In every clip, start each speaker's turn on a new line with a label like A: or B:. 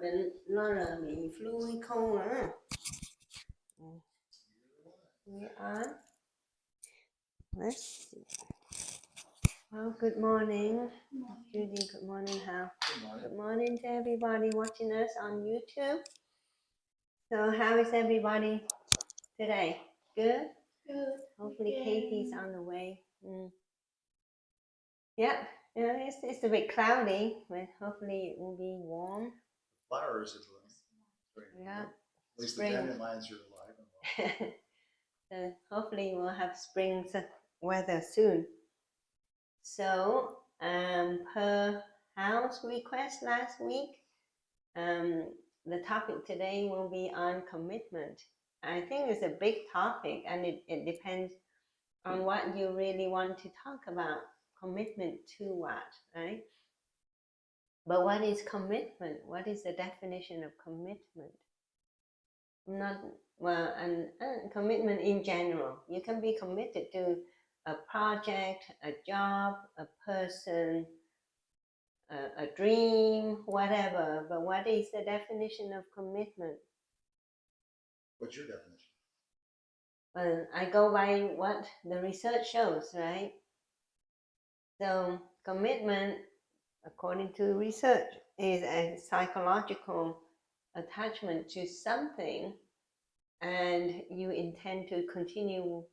A: bệnh lo là bị flu hay không nữa. We are. Let's see. Well, good morning, Judy. Good morning, Hal. Good morning to everybody watching us on YouTube. So, how is everybody today? Good?
B: Good.
A: Hopefully, Katie's on the way. Yep. Yeah, it's a bit cloudy, but hopefully it will be warm.
C: Flowers are blooming.
A: Yeah.
C: At least
A: Spring.
C: the dandelions are alive and well.
A: So hopefully we'll have spring weather soon. So per Hal's request last week, the topic today will be on commitment. I think it's a big topic, and it depends on what you really want to talk about. Commitment to what, right? But what is commitment? What is the definition of commitment? Not well, and commitment in general. You can be committed to a project, a job, a person, a dream, whatever. But what is the definition of commitment?
C: What's your definition?
A: Well, I go by what the research shows, right? So commitment, according to research, is a psychological attachment to something, and you intend to continue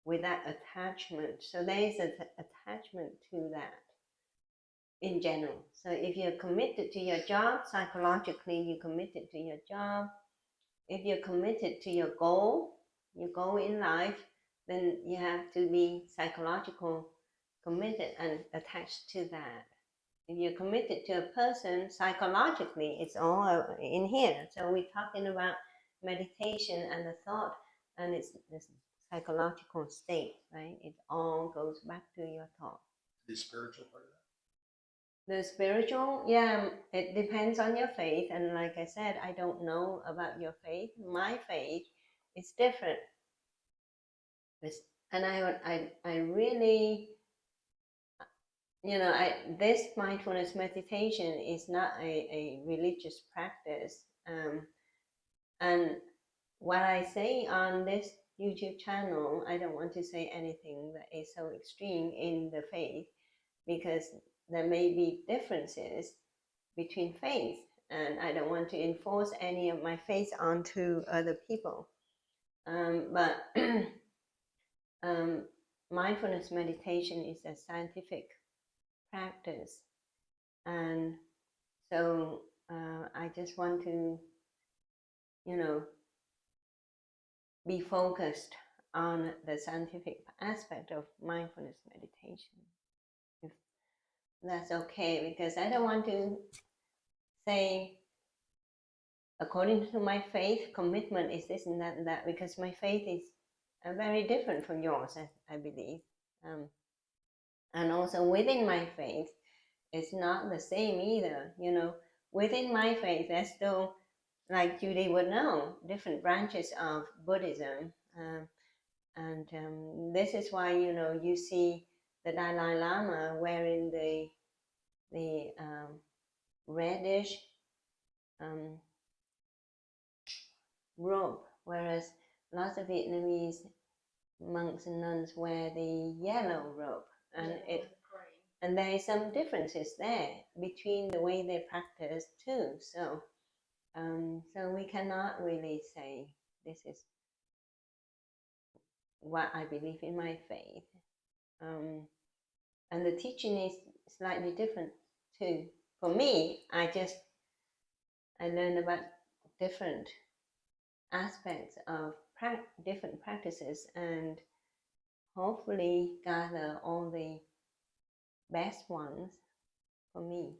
A: with that attachment. So there is an attachment to that in general. So if you're committed to your job, psychologically you're committed to your job. If you're committed to your goal in life, then you have to be psychological committed and attached to that. If you're committed to a person, psychologically it's all in here. So we're talking about meditation and the thought, and it's this psychological state, right? It all goes back to your thought.
C: The spiritual part of that?
A: The spiritual, yeah, it depends on your faith. And like I said, I don't know about your faith. My faith is different. And I really, this mindfulness meditation is not a religious practice. And what I say on this YouTube channel, I don't want to say anything that is so extreme in the faith, because there may be differences between faiths, and I don't want to enforce any of my faith onto other people. But mindfulness meditation is a scientific practice, and so I just want to, be focused on the scientific aspect of mindfulness meditation, if that's okay, because I don't want to say, according to my faith, commitment is this and that, because my faith is very different from yours, I believe. And also within my faith, it's not the same either. Within my faith, there's still, like Judy would know, different branches of Buddhism. And this is why, you see the Dalai Lama wearing the reddish robe, whereas lots of Vietnamese monks and nuns wear the yellow robe. And there is some differences there between the way they practice too. So we cannot really say this is what I believe in my faith. And the teaching is slightly different too. For me, I learned about different aspects of different practices, and hopefully gather all the best ones for me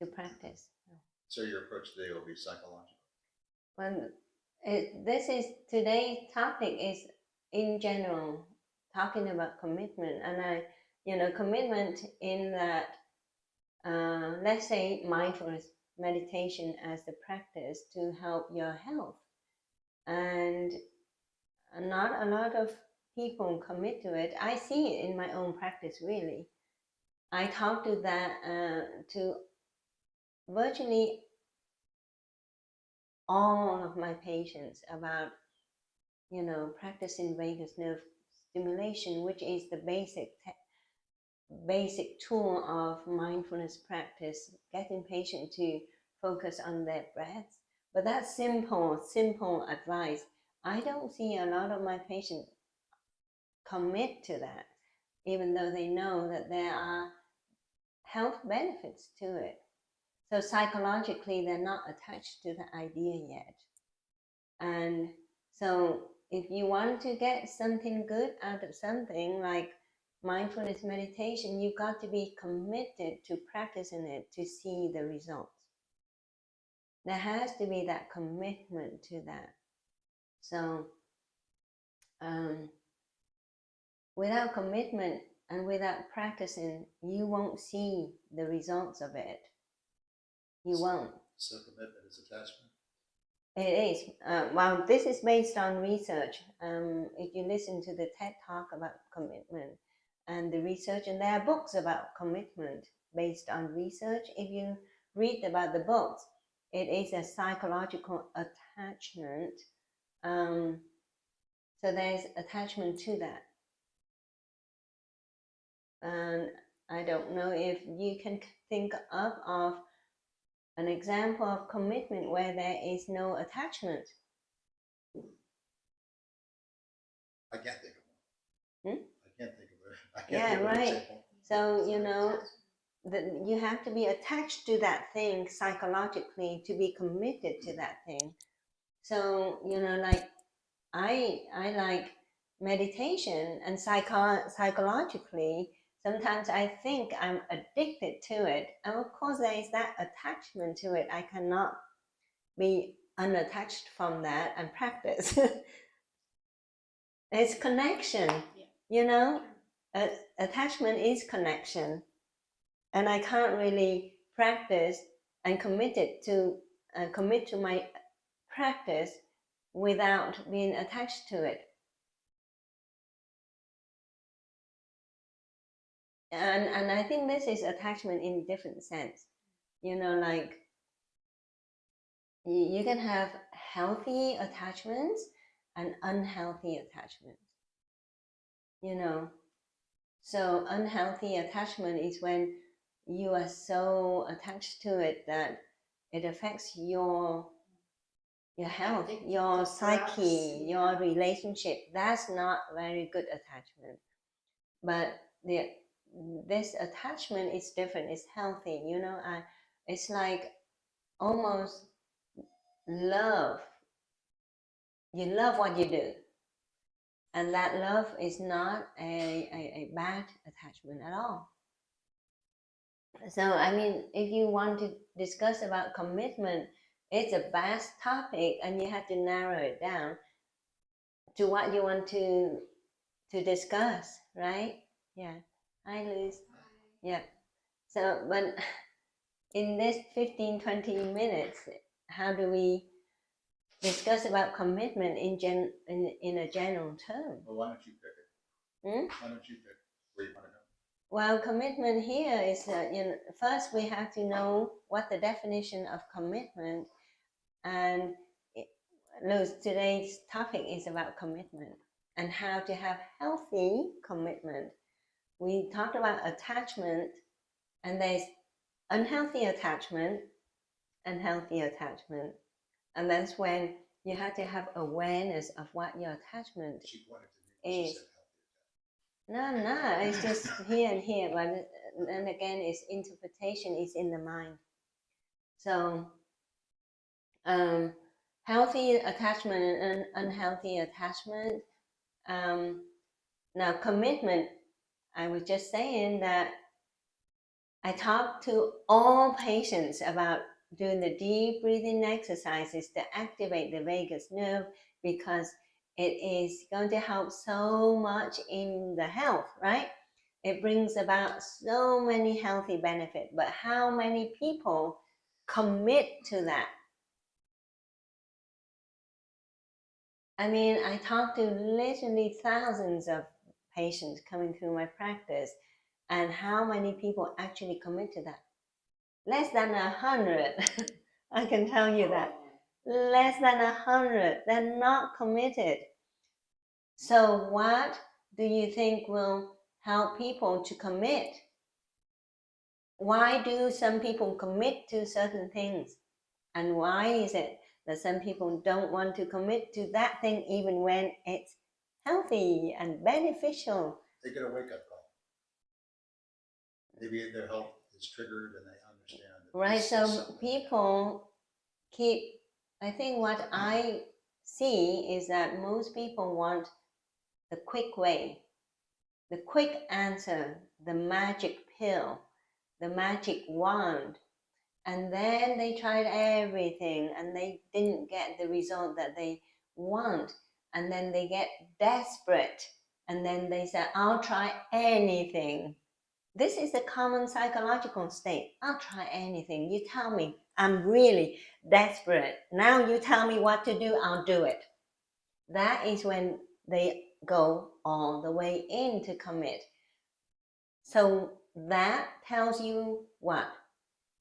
A: to practice.
C: So your approach today will be psychological?
A: Well, today's topic is in general talking about commitment, and commitment in that, let's say mindfulness meditation as the practice to help your health. And not a lot of people commit to it. I see it in my own practice, really. I talk to that to virtually all of my patients about, you know, practicing vagus nerve stimulation, which is the basic tool of mindfulness practice, getting patients to focus on their breath. But that simple advice, I don't see a lot of my patients commit to that, even though they know that there are health benefits to it. So psychologically, they're not attached to the idea yet. And so if you want to get something good out of something like mindfulness meditation, you've got to be committed to practicing it to see the results. There has to be that commitment to that. So without commitment and without practicing, you won't see the results of it. You won't.
C: So commitment is attachment?
A: It is. Well, this is based on research. If you listen to the TED Talk about commitment and the research, and there are books about commitment based on research. If you read about the books, it is a psychological attachment. So there's attachment to that. And I don't know if you can think of an example of commitment where there is no attachment.
C: I can't think of one.
A: Hmm?
C: I can't think of it. I can't
A: Yeah,
C: think of an
A: right.
C: example.
A: So, you know, you have to be attached to that thing psychologically to be committed to that thing. So, you know, like I like meditation, and psychologically, sometimes I think I'm addicted to it. And of course, there is that attachment to it. I cannot be unattached from that and practice. It's connection, you know, attachment is connection. And I can't really practice and commit to my practice without being attached to it. And I think this is attachment in different sense. You know, like you can have healthy attachments and unhealthy attachments. You know, so unhealthy attachment is when you are so attached to it that it affects your health, your psyche, your relationship. That's not very good attachment. But this attachment is different. It's healthy. You know, it's like almost love. You love what you do, and that love is not a bad attachment at all. So I mean, if you want to discuss about commitment, it's a vast topic, and you have to narrow it down to what you want to discuss, right? Yeah. Hi, Liz. Yeah. So, but in this 15-20 minutes, how do we discuss about commitment in a general term?
C: Well, why don't you pick it? Why don't you pick where you want to go? Well,
A: commitment here is you know, first we have to know what the definition of commitment, and today's topic is about commitment and how to have healthy commitment. We talked about attachment, and there's unhealthy attachment and healthy attachment. And that's when you have to have awareness of what your attachment
C: she pointed to me when
A: is.
C: she said healthy.
A: No, it's just here and here. But then again, it's interpretation is in the mind. So healthy attachment and unhealthy attachment. Now commitment, I was just saying that I talk to all patients about doing the deep breathing exercises to activate the vagus nerve, because it is going to help so much in the health, right? It brings about so many healthy benefits, but how many people commit to that? I mean, I talk to literally thousands of patients coming through my practice, and how many people actually commit to that? Less than 100. I can tell you that. less than 100. They're not committed. So what do you think will help people to commit? Why do some people commit to certain things? And why is it that some people don't want to commit to that thing even when it's healthy and beneficial?
C: They get a wake-up call. Maybe their health is triggered and they understand that.
A: Right, so people keep, I think what I see is that most people want the quick way, the quick answer, the magic pill, the magic wand. And then they tried everything and they didn't get the result that they want. And then they get desperate. And then they say, I'll try anything. This is a common psychological state. I'll try anything. You tell me. I'm really desperate. Now you tell me what to do, I'll do it. That is when they go all the way in to commit. So that tells you what?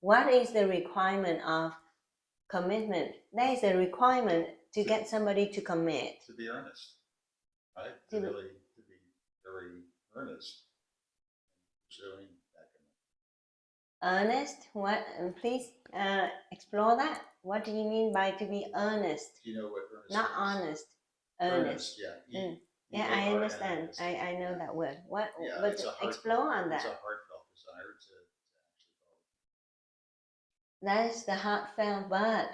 A: What is the requirement of commitment? There is a requirement to get somebody to commit.
C: To be earnest, right? To be very earnest in pursuing that commitment.
A: Earnest? What? Please explore that. What do you mean by to be earnest?
C: Do you know what earnest
A: Not
C: is?
A: honest. Earnest.
C: Yeah.
A: Yeah, I understand. I know that word. What?
C: Yeah,
A: but explore on that.
C: It's a heartfelt desire to actually follow.
A: That is the heartfelt, but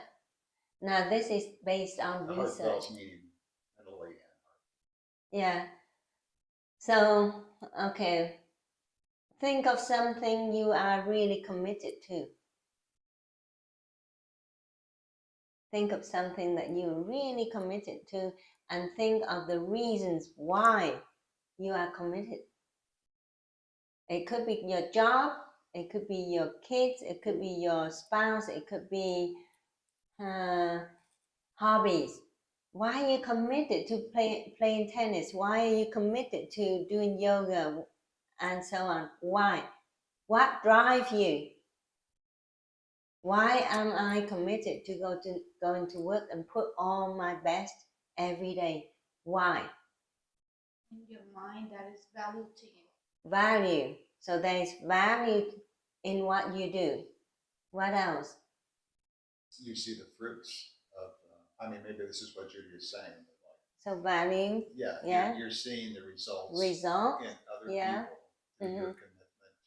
A: now this is based on research.
C: Heartfelt meaning mentally and heart.
A: Yeah. So, okay. Think of something you are really committed to. Think of something that you're really committed to and think of the reasons why you are committed. It could be your job, it could be your kids, it could be your spouse, it could be hobbies. Why are you committed to playing tennis? Why are you committed to doing yoga and so on? Why? What drives you? Why am I committed to going to work and put all my best every day? Why?
B: In your mind, that is value to you.
A: Value. So there is value in what you do. What else?
C: You see the fruits of. I mean, maybe this is what Judy is saying. But like,
A: so value.
C: Yeah. You're seeing the results.
A: In other
C: people through your commitment to your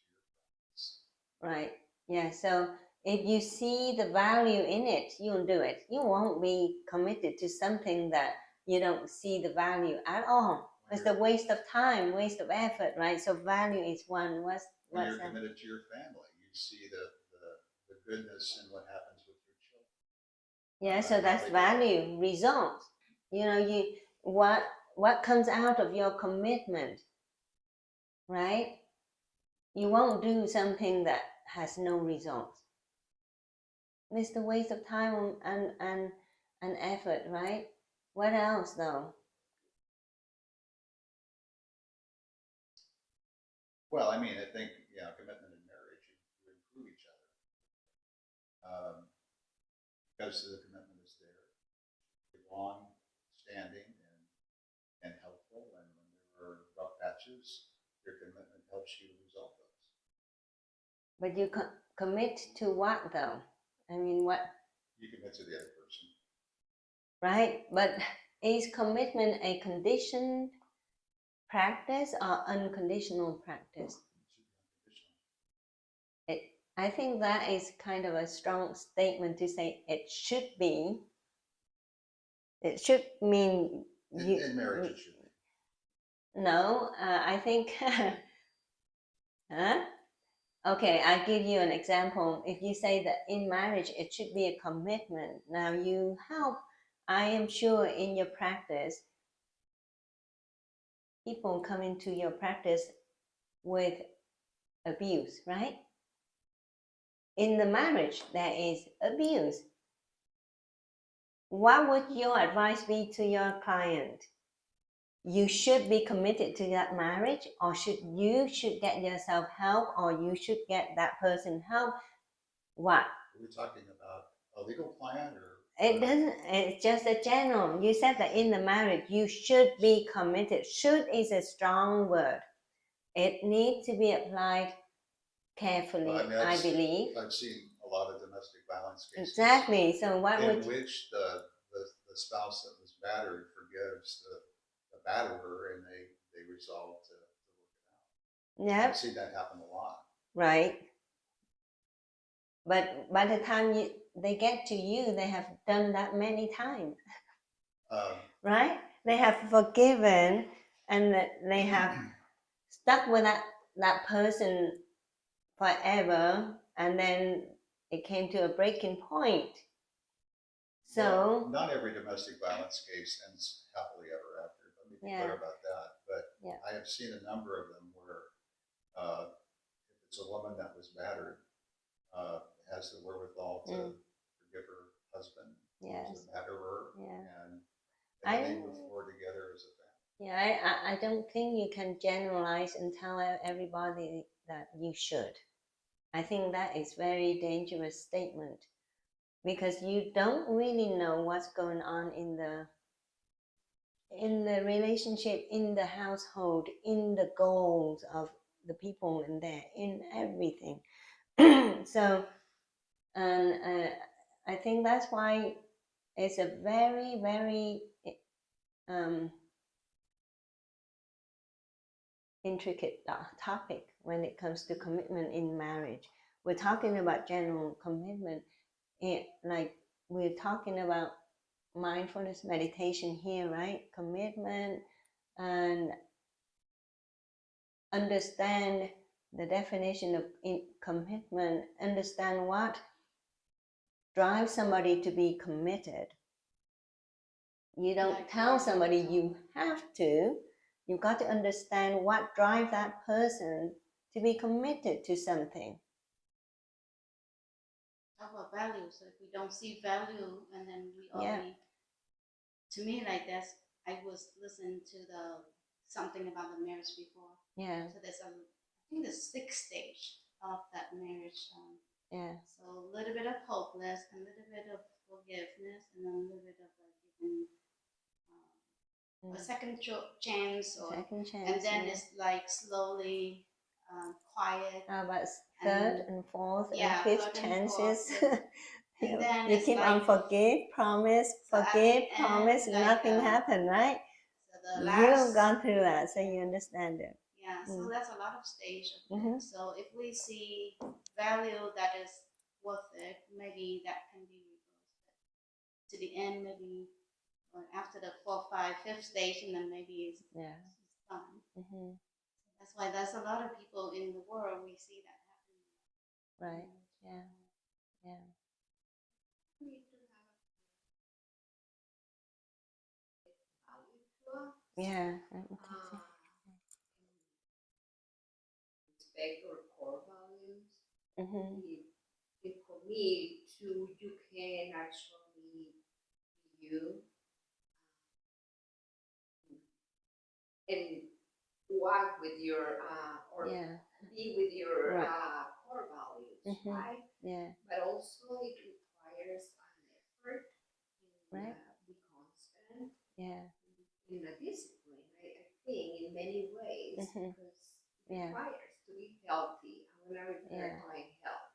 C: practice.
A: Right. Yeah. So if you see the value in it, you'll do it. You won't be committed to something that you don't see the value at all. It's a waste of time, waste of effort, right? So value is one. What's
C: when you're committed to your family, you see the goodness in what happens with your children.
A: Yeah, so that's value, results. You know, what comes out of your commitment, right? You won't do something that has no results. It's a waste of time and effort, right? What else though?
C: Well, I mean, I think, commitment in marriage, you improve each other. Because the commitment is there, long standing and helpful, and when there are rough patches, your commitment helps you resolve those.
A: But you commit to what though? I mean, what?
C: You commit to the other person.
A: Right, but is commitment a conditioned practice or unconditional practice? I think that is kind of a strong statement to say it should be. It should mean
C: in marriage. It should be.
A: No, I think. Huh? Okay, I'll give you an example. If you say that in marriage it should be a commitment, now you help. I am sure in your practice, people come into your practice with abuse, right? In the marriage, there is abuse. What would your advice be to your client? You should be committed to that marriage, or you should get yourself help, or you should get that person help? What?
C: Are we talking about a legal client or
A: It doesn't, it's just a general. You said that in the marriage, you should be committed. Should is a strong word. It needs to be applied carefully,
C: Well, I mean,
A: I believe.
C: I've seen a lot of domestic violence cases.
A: Exactly. So what
C: In
A: would
C: which the spouse that was battered forgives the batterer and they resolve to work it out.
A: yeah,
C: I've seen that happen a lot.
A: right. But by the time they get to you, they have done that many times, right? They have forgiven and they have stuck with that person forever, and then it came to a breaking point. So
C: well, not every domestic violence case ends happily ever after. Let me be
A: Yeah.
C: clear about that. But
A: Yeah.
C: I have seen a number of them where if it's a woman that was battered, has the wherewithal to forgive her husband,
A: yes,
C: who's the batterer,
A: yeah.
C: and they move forward together as a family.
A: Yeah, I don't think you can generalize and tell everybody that you should. I think that is very dangerous statement, because you don't really know what's going on in the relationship, in the household, in the goals of the people in there, in everything. So, and I think that's why it's a very, very intricate topic when it comes to commitment in marriage. We're talking about general commitment, like we're talking about mindfulness meditation here, right? Commitment, and understand the definition of commitment, understand what drives somebody to be committed. You don't tell somebody you have to. You've got to understand what drives that person to be committed to something.
B: Talk about values. So if we don't see value, and then we only, to me, like that's, I was listening to something about the marriage before.
A: Yeah.
B: So there's I think the 6th stage of that marriage.
A: Yeah.
B: So a little bit of hopeless, a little bit of forgiveness, and then a little bit of like giving a second chance, or
A: second chance,
B: and then it's like slowly quiet.
A: How about third and fourth and fifth
B: third and
A: chances?
B: fourth, and then
A: you
B: it's
A: keep on
B: like,
A: forgive, promise,
B: so at
A: forgive,
B: the
A: promise,
B: end, like,
A: nothing happened, right?
B: So the
A: You've
B: last,
A: gone through that, so you understand it.
B: yeah, so that's a lot of stage of
A: Mhm.
B: it. So if we see value that is worth it, maybe that can be reversed to the end, maybe, or after the 4th, 5th, 5th stage, and then maybe it's done.
A: Mhm.
B: That's why there's a lot of people in the world, we see that happening.
A: Right. Yeah. Yeah.
B: We need to have
A: Yeah.
D: Respect or core values.
A: Mhm.
D: If for me too, you can actually be you and walk with your or be with your core values, right?
A: Yeah.
D: But also it requires an effort in be constant.
A: Yeah.
D: In a discipline, I think in many ways, because it requires to be healthy. I'm very clarifying health.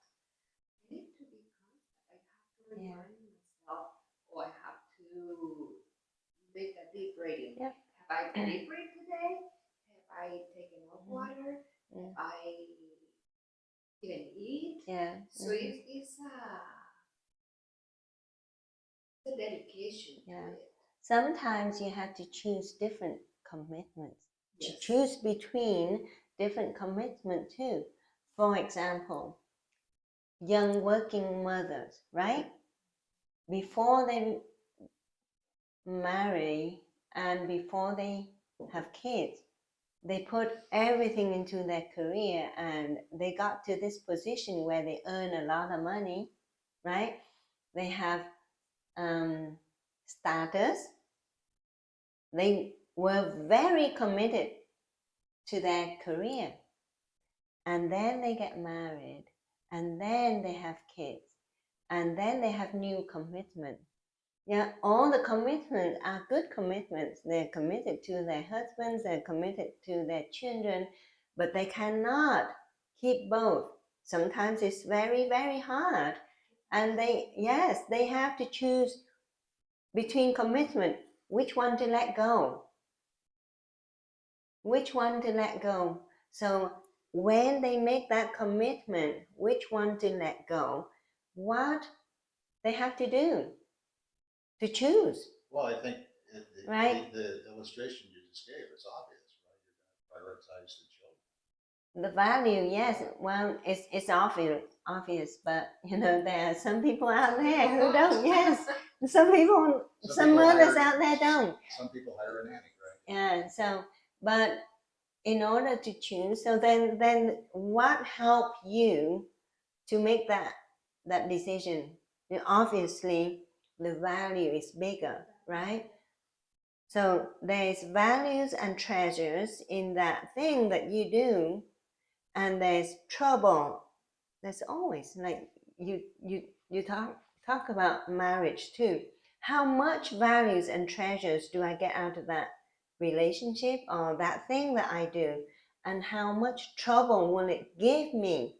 D: I need to be constant. I have to remind myself, or I have to make a deep breathing.
A: Yep.
D: Have I deep breathed today? Have I taken enough water? Have I didn't eat?
A: Yeah.
D: So it's a dedication to it.
A: Sometimes you have to choose different commitments.
D: Yes.
A: Choose between different commitments too. For example, young working mothers, right? Before they marry and before they have kids, they put everything into their career, and they got to this position where they earn a lot of money, right? They have status. They were very committed to their career, and then they get married, and then they have kids, and then they have new commitment. Yeah, all the commitments are good commitments. They're committed to their husbands, they're committed to their children, but they cannot keep both. Sometimes it's very, very hard. And they have to choose between commitment, which one to let go. Which one to let go. So when they make that commitment, which one to let go, what they have to do to choose.
C: Well, I think
A: Right.
C: the illustration you just gave is obvious, right? You're going to prioritize the children.
A: The value, yes. Well, it's obvious, but there are some people out there who don't. Yes, some mothers out there don't.
C: Some people hire a nanny, right?
A: Yeah. So, but in order to choose, so then what helped you to make that decision? Obviously, the value is bigger, right? So there's values and treasures in that thing that you do, and there's trouble. There's always, like you talk about marriage too. How much values and treasures do I get out of that relationship or that thing that I do, and how much trouble will it give me?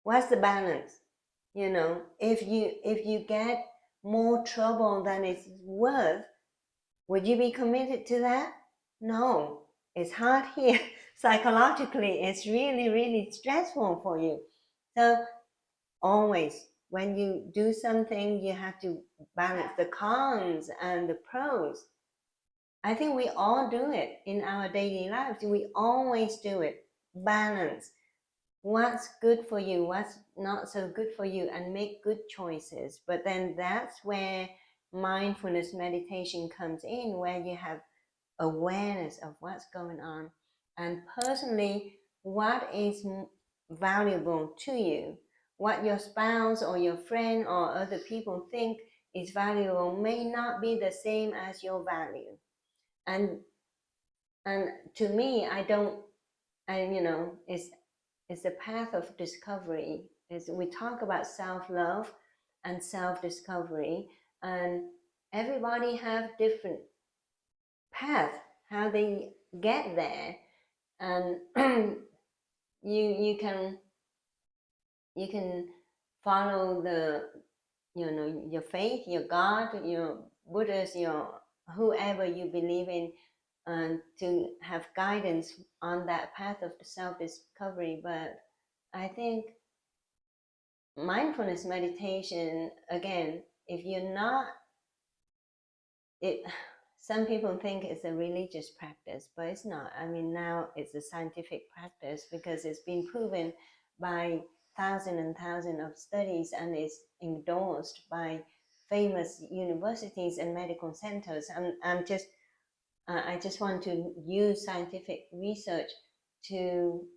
A: What's the balance? If you get more trouble than it's worth, would you be committed to that? No. It's hard here. Psychologically, it's really, really stressful for you. So always, when you do something, you have to balance the cons and the pros. I think we all do it in our daily lives. We always do it. Balance what's good for you, what's not so good for you, and make good choices. But then that's where mindfulness meditation comes in, where you have awareness of what's going on. And personally, what is valuable to you, what your spouse or your friend or other people think is valuable may not be the same as your value. And to me, it's a path of discovery. We talk about self-love and self-discovery, and everybody have different path how they get there, and you can follow your faith, your God, your Buddhas, your whoever you believe in, and to have guidance on that path of self-discovery. But I think mindfulness meditation, again, if you're not it some people think it's a religious practice, but it's not. I mean, now it's a scientific practice because it's been proven by thousands and thousands of studies, and is endorsed by famous universities and medical centers. I just want to use scientific research to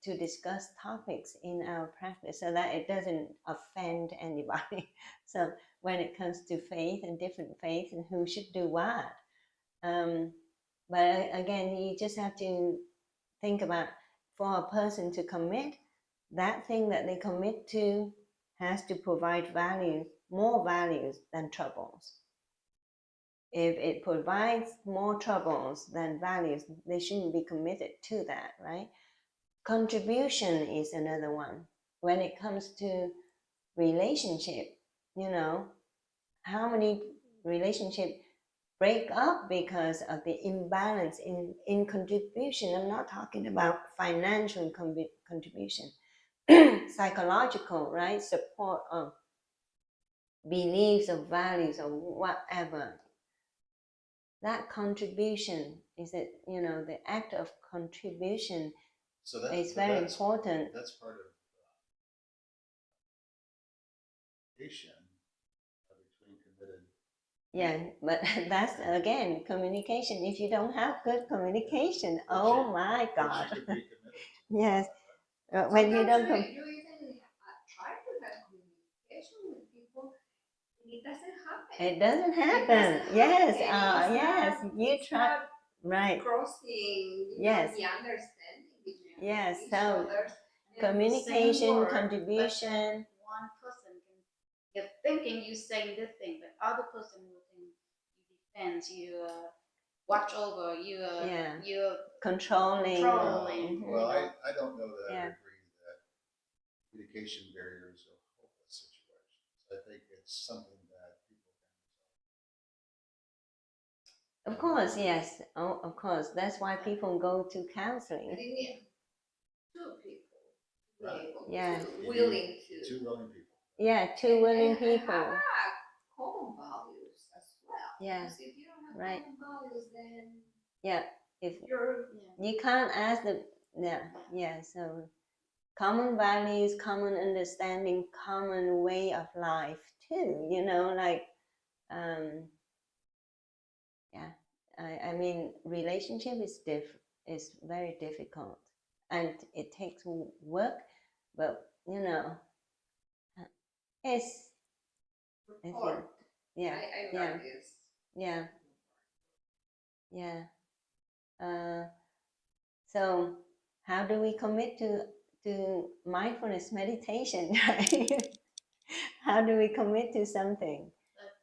A: discuss topics in our practice so that it doesn't offend anybody. So when it comes to faith and different faiths and who should do what. But again, you just have to think about, for a person to commit, that thing that they commit to has to provide value, more values than troubles. If it provides more troubles than values, they shouldn't be committed to that, right? Contribution is another one. When it comes to relationship, how many relationships break up because of the imbalance in contribution? I'm not talking about financial contribution, psychological, right? Support of beliefs or values or whatever. That contribution is the act of contribution is very important.
C: That's part of communication between committed.
A: Yeah, but that's again communication. If you don't have good communication, oh my God. Yes, when you don't.
D: You even try to have communication with people, and it doesn't happen.
A: It doesn't happen. Yes, yes. You try, right?
D: Crossing,
A: yes,
D: the understanding between
A: yes.
D: each
A: So
D: other.
A: communication,
B: word,
A: contribution.
B: one person can thinking you saying this thing, but other person will think you defend, you watch over, you
A: controlling.
B: Controlling.
C: Well, I don't know that I
A: Yeah.
C: agree that communication barriers are hopeless situations. I think it's something that people can
A: Of course, yes. Oh, of course. That's why people go to
D: I
A: counseling.
D: think you need two people to be
C: Right.
D: able
A: Yeah.
D: to,
C: resolve.
D: willing
C: You
D: to.
C: need 2 willing people.
A: Yeah, two willing
D: and
A: people.
D: have common values as well.
A: Yeah.
D: Because if you don't have
A: Right.
D: common values, then
A: Yeah. If
D: you're
A: you can't ask the so common values, common understanding, common way of life too, like I mean relationship is very difficult and it takes work, but it's I think
D: hard.
A: yeah
D: I
A: yeah
D: like this.
A: yeah yeah so how do we commit to mindfulness meditation, right? How do we commit to something?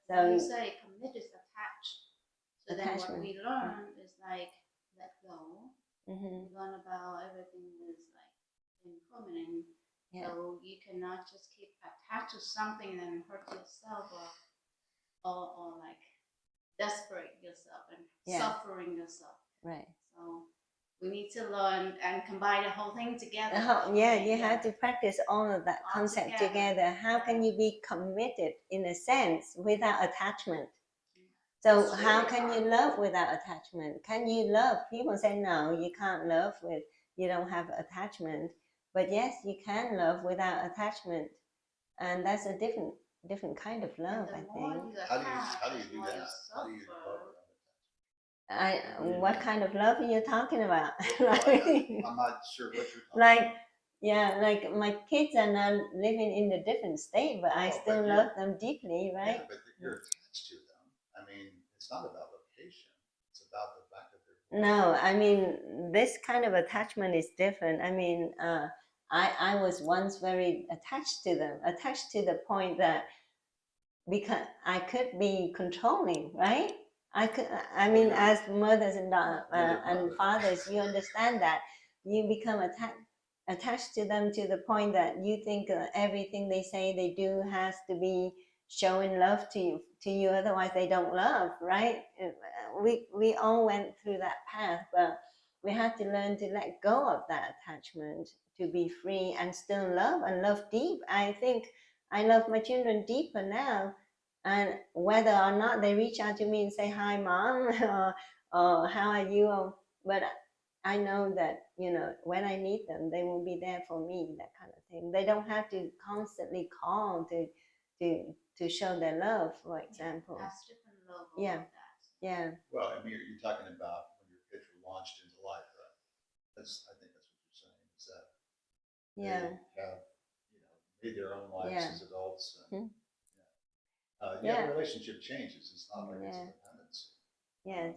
B: But when you
A: So
B: say commit is attached. So then what we learn is like let go.
A: mm-hmm.
B: We learn about everything is like impermanent.
A: Yeah.
B: So you cannot just keep attached to something and hurt yourself or like desperate yourself and suffering yourself.
A: Right.
B: So we need to learn and combine the whole thing together.
A: You have to practice all of that
B: All
A: concept
B: together.
A: together. How can you be committed in a sense without attachment? So
D: It's
A: how
D: really
A: can
D: hard.
A: you love without attachment? Can you love? People say no, you can't love with you don't have attachment. But yes, you can love without attachment, and that's a different kind of love,
B: And
A: I
B: the more
A: think.
B: you
C: How do
B: attach,
C: you
B: the
C: do
B: more
C: that?
B: you
C: How do you
B: suffer.
C: love without
A: What kind of love are you talking about?
C: attachment? I'm not sure what you're talking about.
A: like my kids are now living in a different state, but I
C: Oh, but
A: still
C: you're-
A: love them deeply, right?
C: Yeah, but you're attached to them. I mean, it's not about location. It's about the fact that they're.
A: No, I mean this kind of attachment is different. I mean, I was once very attached to them, attached to the point that because I could be controlling, right? I mean,
C: you're-
A: as mothers and
C: you're their
A: and
C: mother.
A: fathers, you understand that you become attached to them to the point that you think everything they say they do has to be showing love to you, otherwise they don't love, right? We all went through that path, but we have to learn to let go of that attachment to be free and still love and love deep. I think I love my children deeper now, and whether or not they reach out to me and say hi mom or how are you, but I know that when I need them they will be there for me, that kind of thing. They don't have to constantly call to show their love, for example.
B: That's different level
A: Yeah.
B: of that.
A: Yeah.
C: Well, I mean, you're talking about when your kids were launched into life, right? I think that's what you're saying, is that
A: Yeah.
C: they have, made their own lives
A: Yeah.
C: as adults. And,
A: Yeah.
C: the relationship changes. It's not like it's
A: Yeah.
C: a dependency.
A: Yes.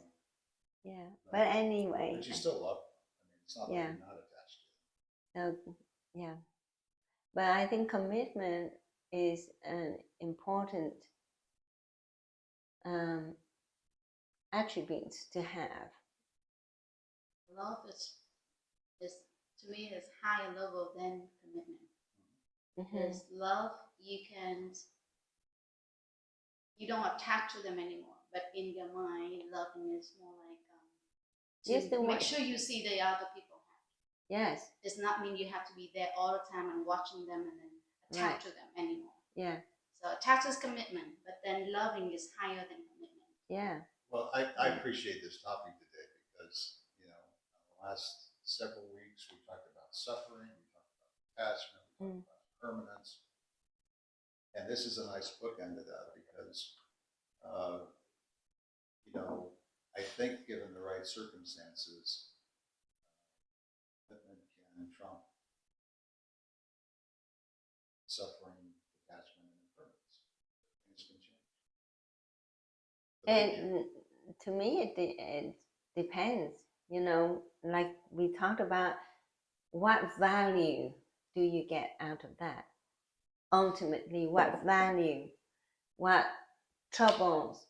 A: Yeah. But anyway.
C: But you still love them. I mean, it's not like
A: Yeah.
C: you're not attached to them.
A: So, yeah. But I think commitment is an important attribute to have.
B: Love is to me is higher level than commitment. Because love you don't attach to them anymore, but in your mind loving is more like to make sure you see the other people happy.
A: Yes.
B: Does not mean you have to be there all the time and watching them and then attach to them anymore.
A: Yeah.
B: So attach is commitment, but then loving is higher than commitment.
A: Yeah.
C: Well, I appreciate this topic today because, the last several weeks we talked about suffering, we talked about attachment, we talked about permanence. And this is a nice bookend to that because, I think given the right circumstances, commitment can trump suffering, attachment, and impermanence. Things can change.
A: And to me, it depends. Like we talked about, what value do you get out of that? Ultimately, what value? what troubles,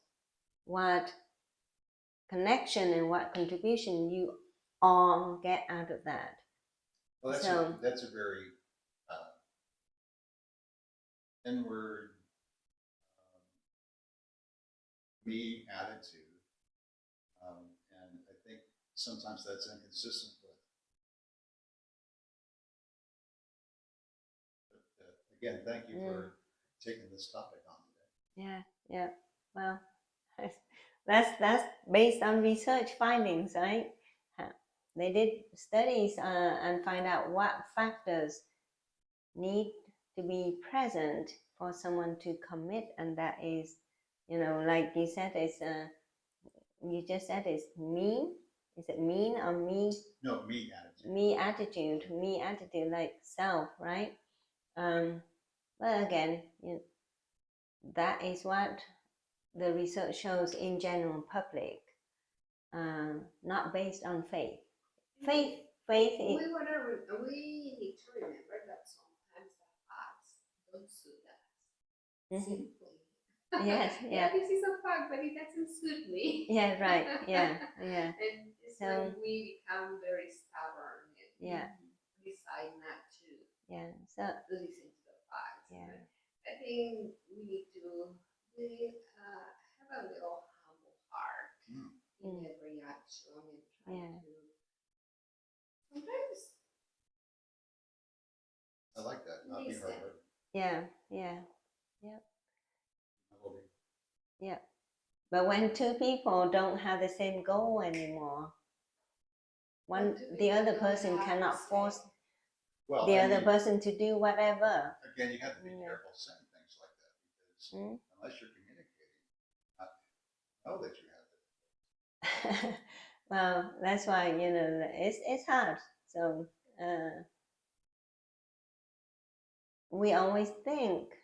A: what connection and what contribution you all get out of that.
C: Well, that's a very inward me attitude, and I think sometimes that's inconsistent with. But, again, thank you for taking this topic on today.
A: Yeah. Well, that's based on research findings, right? They did studies and find out what factors need to be present for someone to commit, and that is, like you said, it's you just said it's mean. Is it mean or me?
C: No, me attitude.
A: Me attitude, like self, right? But again, that is what the research shows in general public, not based on faith. Faith is.
D: We need to remember that sometimes the facts don't suit us. Simply.
A: Yes, yeah.
D: This is a fact, but it doesn't suit me.
A: Yeah, right. Yeah.
D: And it's when we become very stubborn and decide not to listen to the facts.
A: Yeah.
D: I think we need to have a little humble heart in every action and try to. Sometimes.
C: I like that. Not be hard.
A: Yeah.
C: Yeah.
A: But when two people don't have the same goal anymore, the other person cannot force the other person to do whatever.
C: Again, you have to be careful saying things like that, because unless you're communicating, I know that you have to.
A: Well, that's why it's hard. So we always think,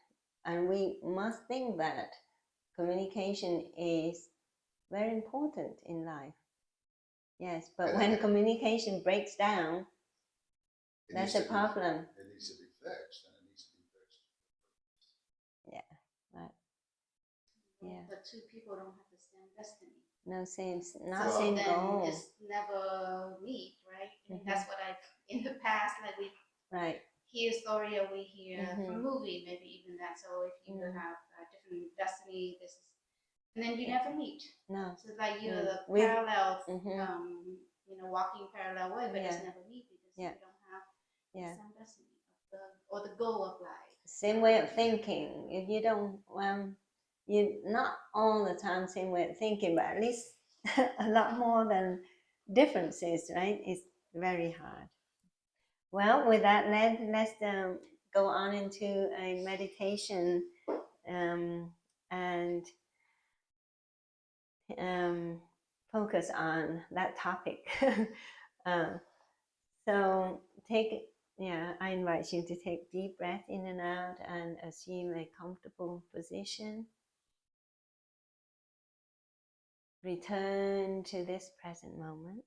A: and we must think that communication is very important in life. Yes, but when communication breaks down, that's a problem.
C: It needs to be fixed, and it needs to be fixed.
A: Yeah, right. Yeah.
B: The two people don't have the same destiny.
A: No same,
B: same
A: goal.
B: Just never meet, right? I mean, that's what in the past, like we hear story or we hear from movie, maybe even that. So if you have a different destiny, and then you never meet.
A: No.
B: So it's like you're the parallel, walking parallel way, but just never meet because you don't have the same destiny or the goal of life.
A: Same way of thinking. If you don't, you not all the time same way of thinking, but at least a lot more than differences, right? It's very hard. Well, with that, let's go on into a meditation and focus on that topic. So I invite you to take deep breath in and out and assume a comfortable position. Return to this present moment.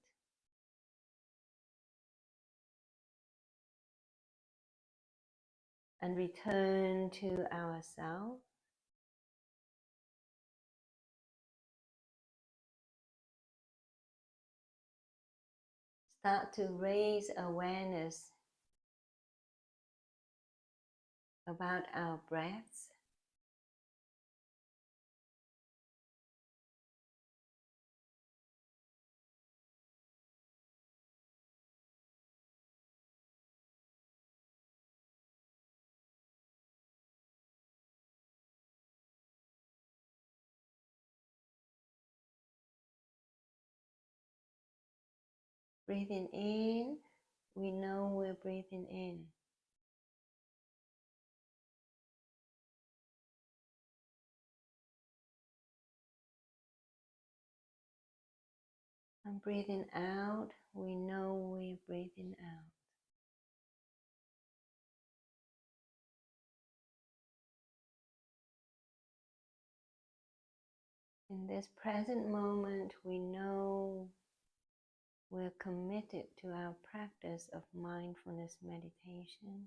A: And return to ourselves. Start to raise awareness about our breaths. Breathing in, we know we're breathing in. And breathing out, we know we're breathing out. In this present moment, we know we're committed to our practice of mindfulness meditation.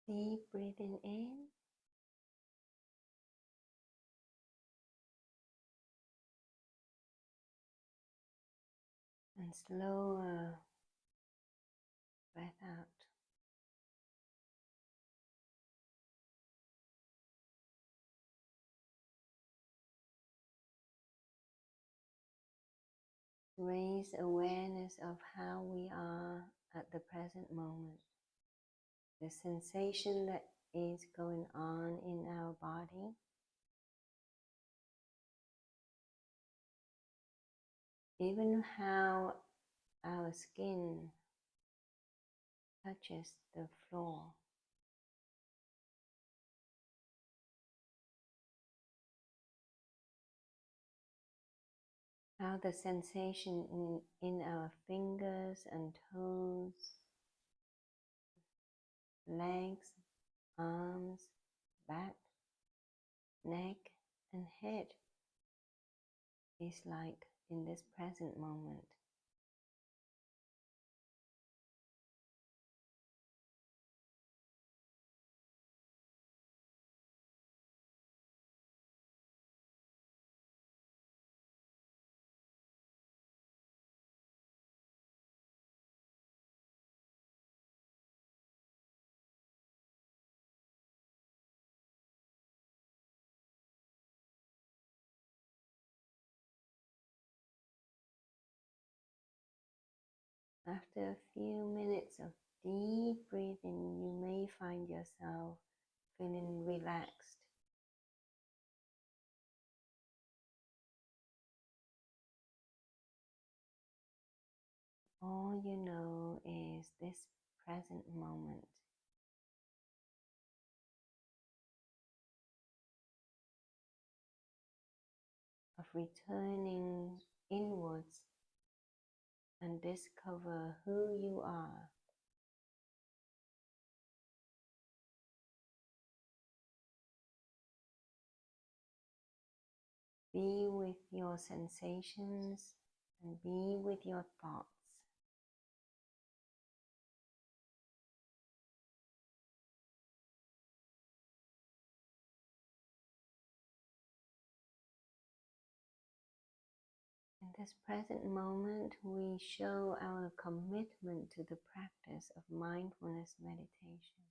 A: Deep breathing in and slower breath out. Raise awareness of how we are at the present moment. The sensation that is going on in our body. Even how our skin touches the floor. How the sensation in our fingers and toes, legs, arms, back, neck and head is like in this present moment. After a few minutes of deep breathing, you may find yourself feeling relaxed. All you know is this present moment. Of returning inwards and discover who you are. Be with your sensations and be with your thoughts. In this present moment, we show our commitment to the practice of mindfulness meditation.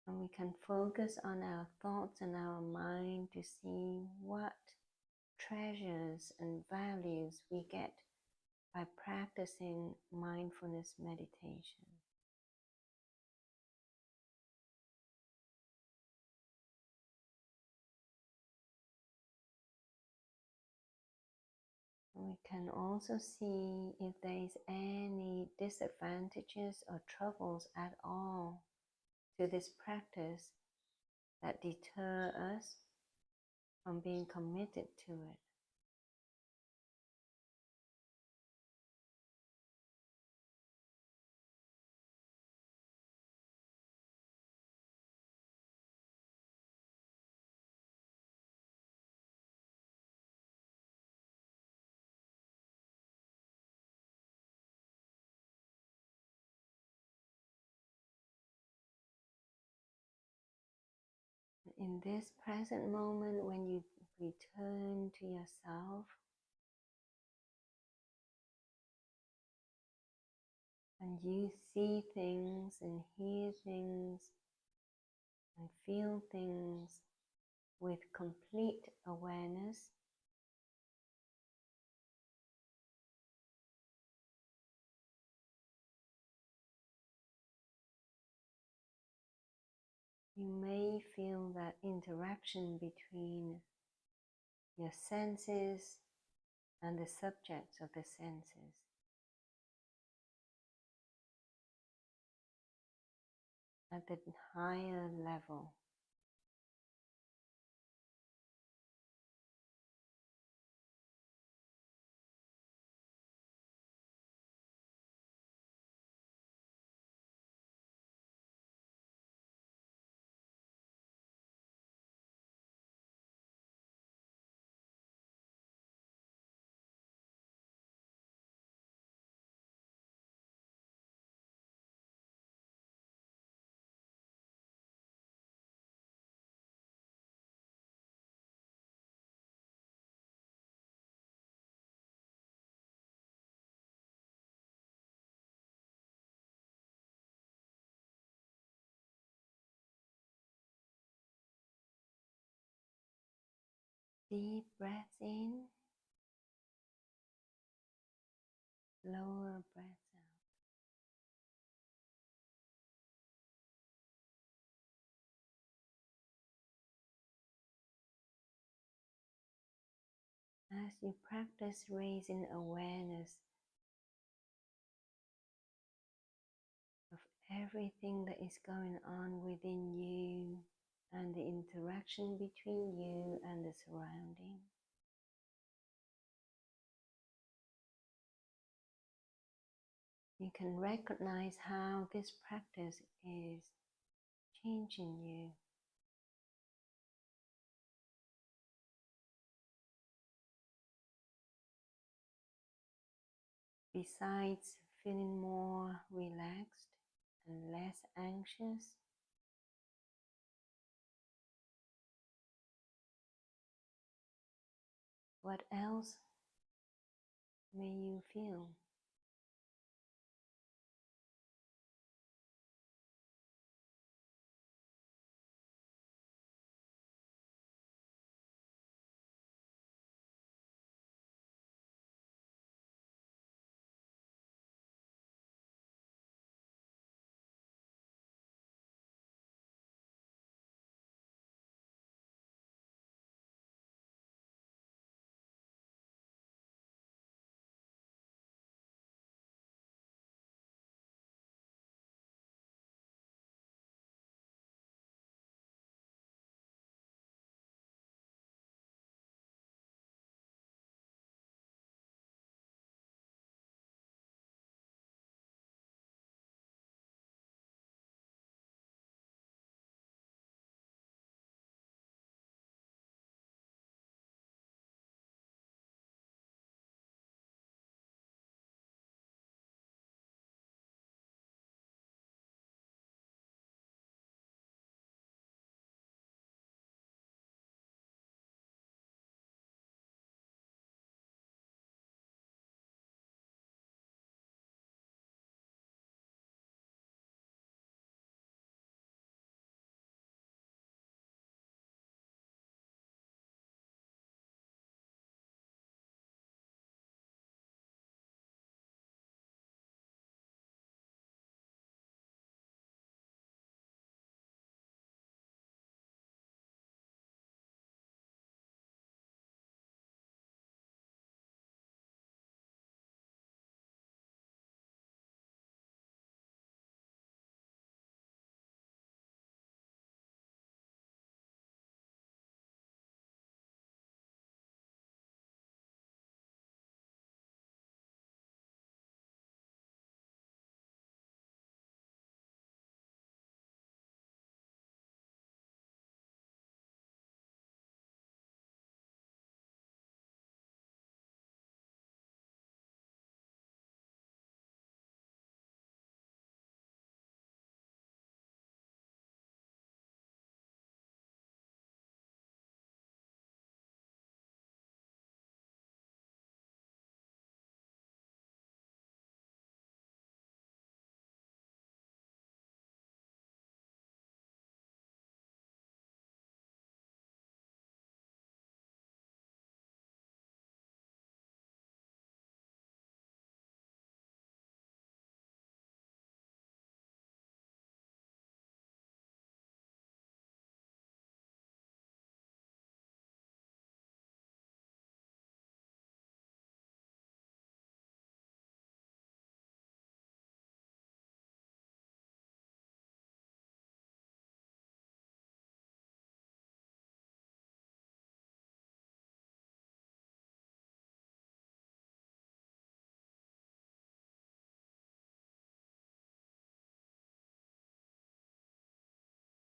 A: And we can focus on our thoughts and our mind to see what treasures and values we get by practicing mindfulness meditation. We can also see if there is any disadvantages or troubles at all to this practice that deter us from being committed to it. In this present moment, when you return to yourself and you see things and hear things and feel things with complete awareness, you may feel that interaction between your senses and the subjects of the senses. At the higher level. Deep breath in, lower breath out. As you practice raising awareness of everything that is going on within you and the interaction between you and the surrounding, you can recognize how this practice is changing you. Besides feeling more relaxed and less anxious, what else may you feel?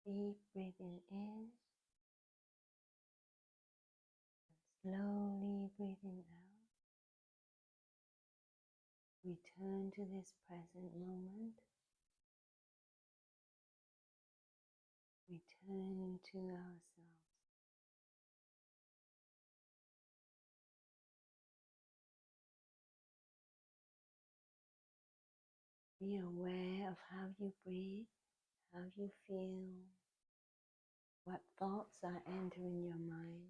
A: Deep breathing in, slowly breathing out. Return to this present moment. Returning to ourselves. Be aware of how you breathe, how you feel, what thoughts are entering your mind.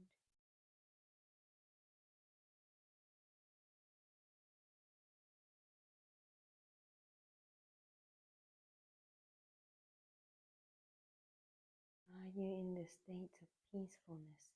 A: Are you in the state of peacefulness?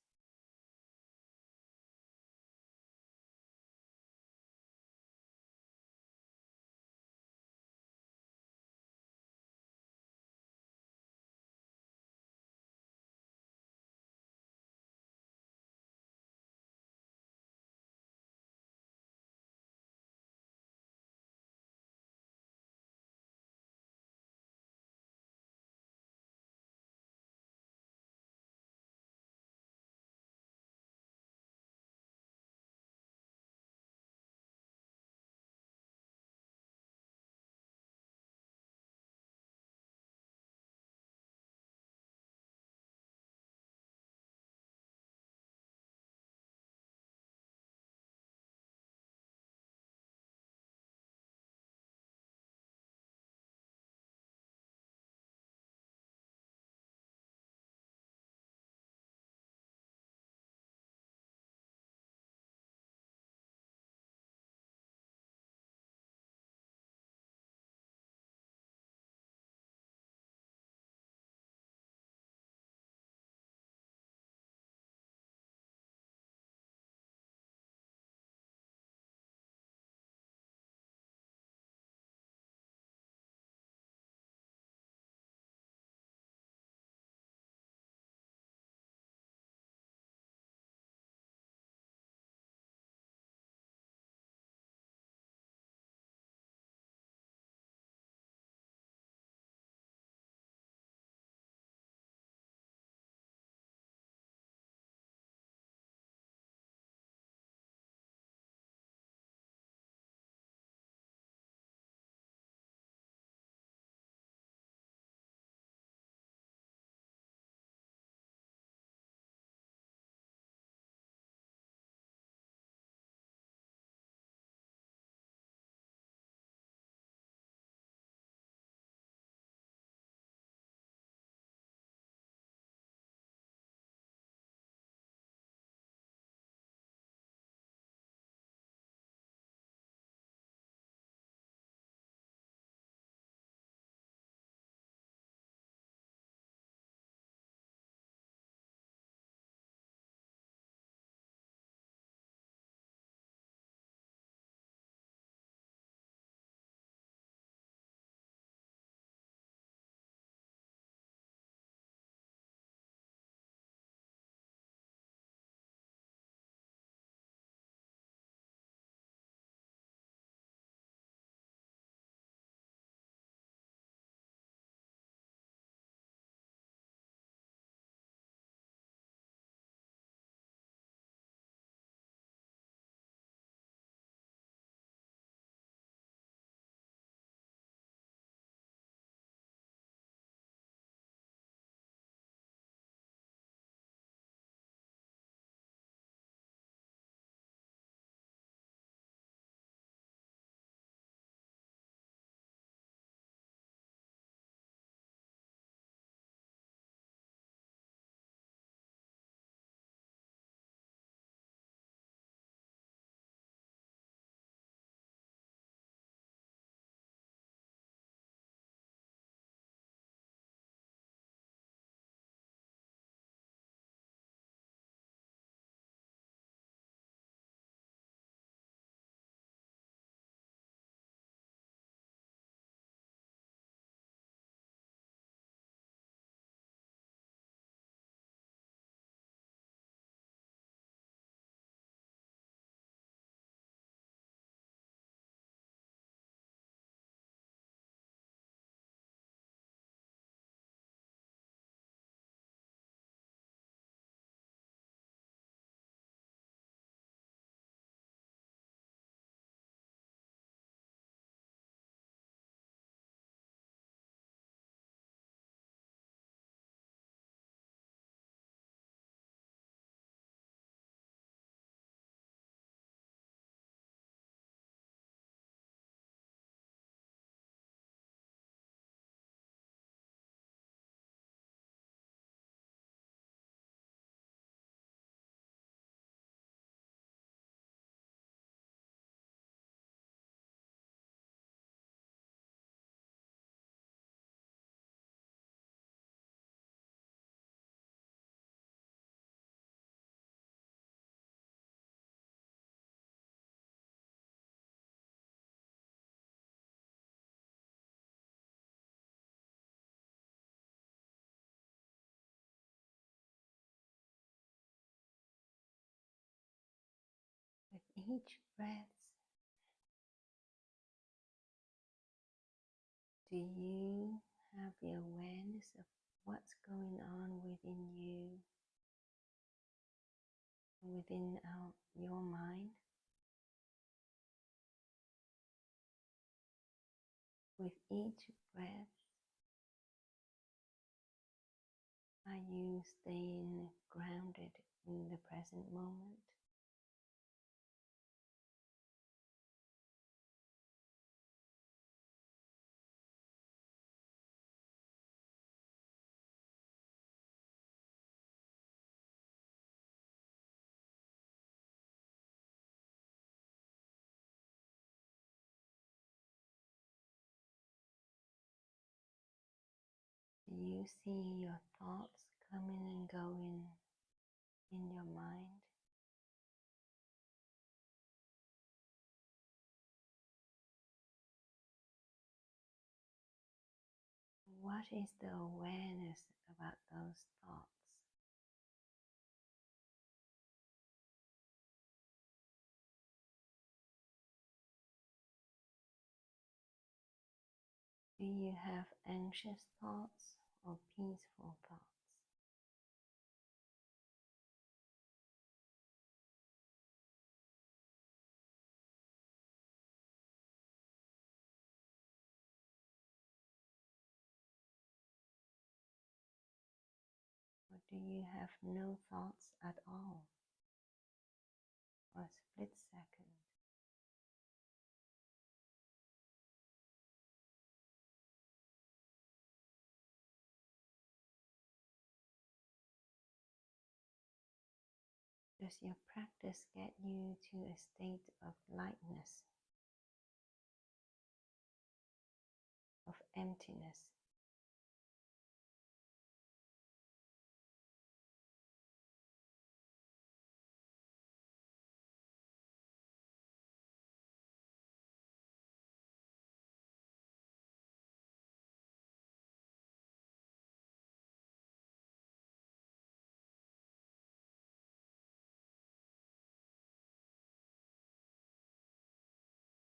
A: each breath, do you have the awareness of what's going on within you, within your mind? With each breath, are you staying grounded in the present moment? Do you see your thoughts coming and going in your mind? What is the awareness about those thoughts? Do you have anxious thoughts or peaceful thoughts? Or do you have no thoughts at all for a split second? Does your practice get you to a state of lightness, of emptiness?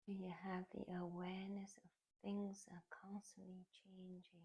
A: Do you have the awareness of things are constantly changing?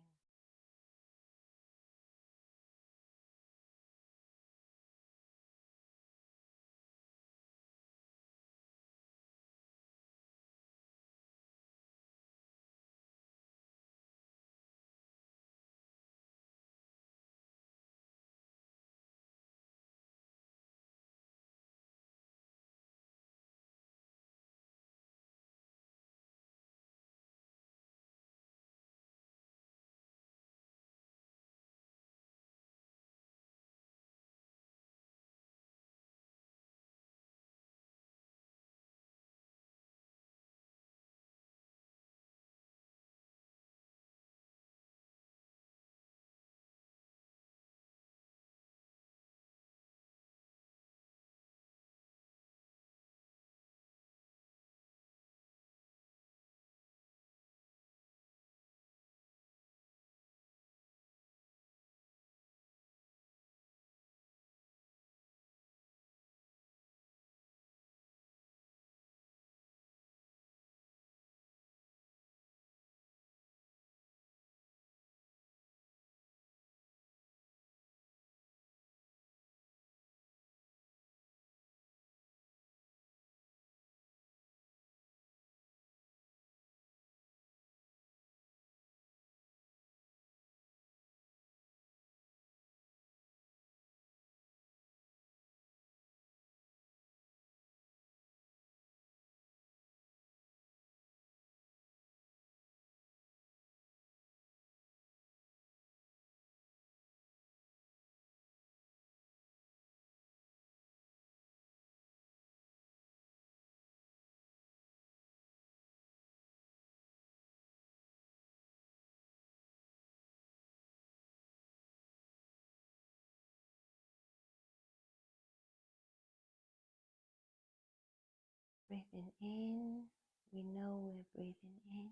A: Breathing in, we know we're breathing in.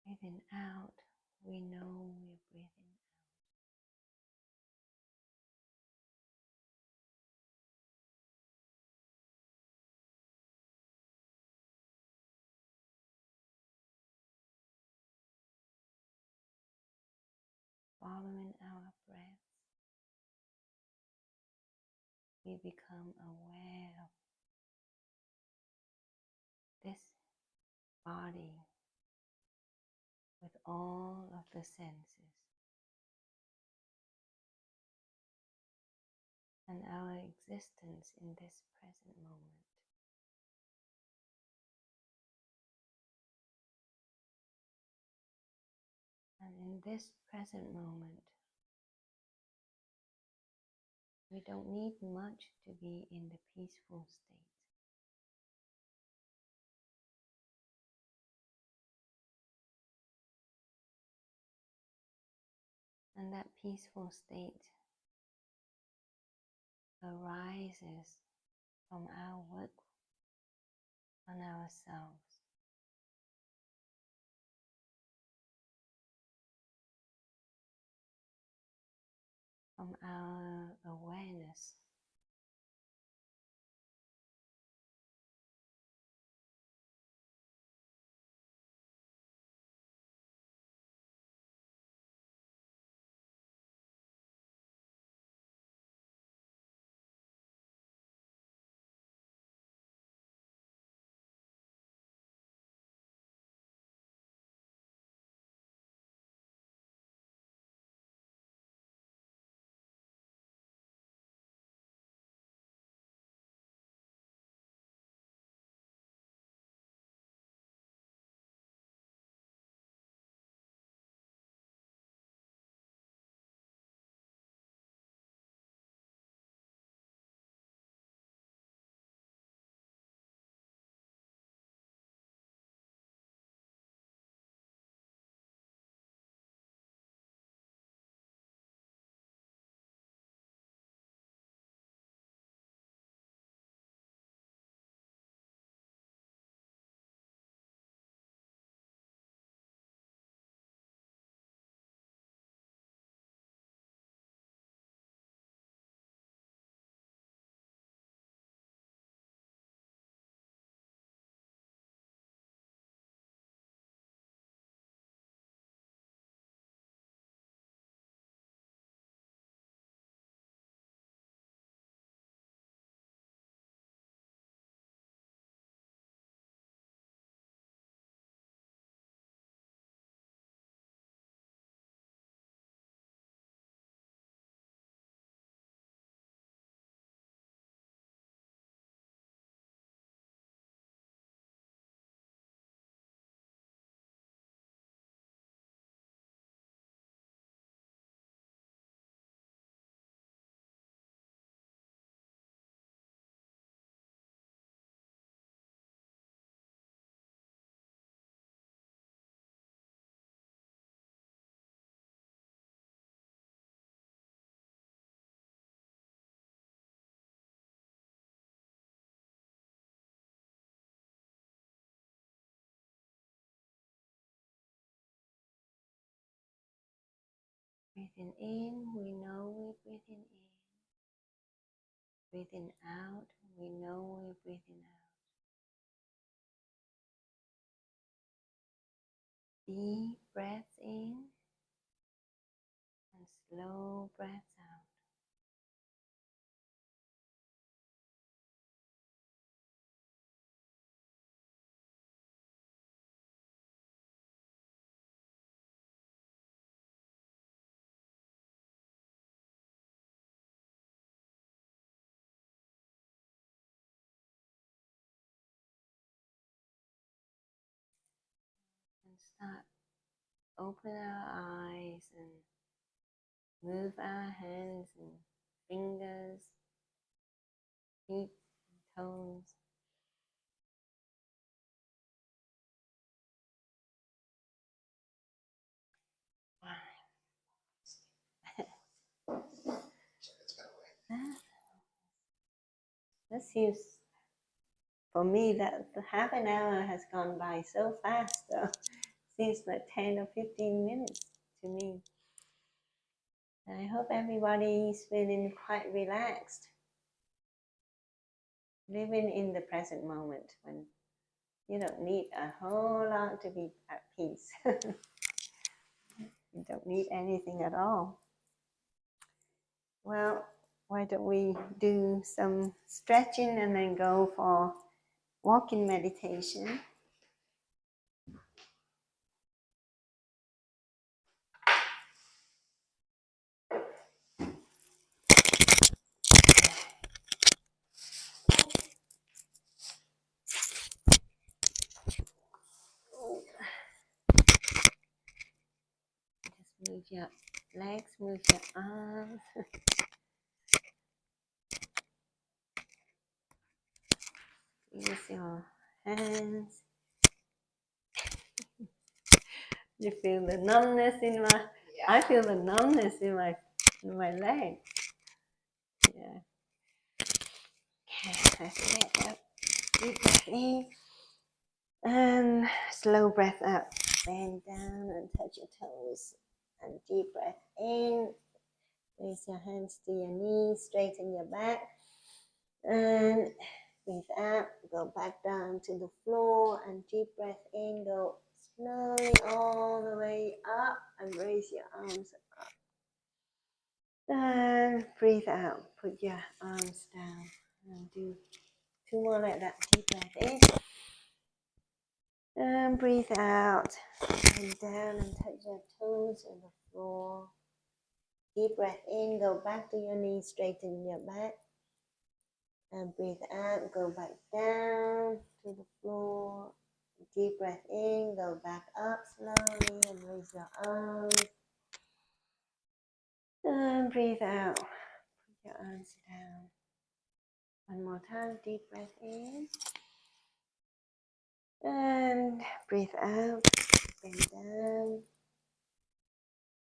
A: Breathing out, we know we're breathing out. following our breath, we become aware of this body with all of the senses and our existence in this present moment. And in this present moment, we don't need much to be in the peaceful state. And that peaceful state arises from our work on ourselves, from our awareness Breathing in, we know we're breathing in. Breathing out, we know we're breathing out. Deep breaths in and slow breaths out. And start open our eyes and move our hands and fingers, feet and toes. This seems, for me, that the half an hour has gone by so fast though. Seems like 10 or 15 minutes to me. I hope everybody is feeling quite relaxed, living in the present moment when you don't need a whole lot to be at peace. You don't need anything at all. Well, why don't we do some stretching and then go for walking meditation. Just move your legs, move your arms. Use your hands. You feel the numbness in my. Yeah. I feel the numbness in my leg. Yeah. Okay, let's get up. Deep breath in and slow breath out. Bend down and touch your toes. And deep breath in. Raise your hands to your knees. Straighten your back. And breathe out, go back down to the floor and deep breath in, go slowly all the way up and raise your arms up. And breathe out, put your arms down and do 2 more like that. Deep breath in and breathe out, and down and touch your toes on the floor. Deep breath in, go back to your knees, straighten your back. And breathe out, go back down to the floor. Deep breath in, go back up slowly and raise your arms. And breathe out, put your arms down. One more time, deep breath in. And breathe out, bend down.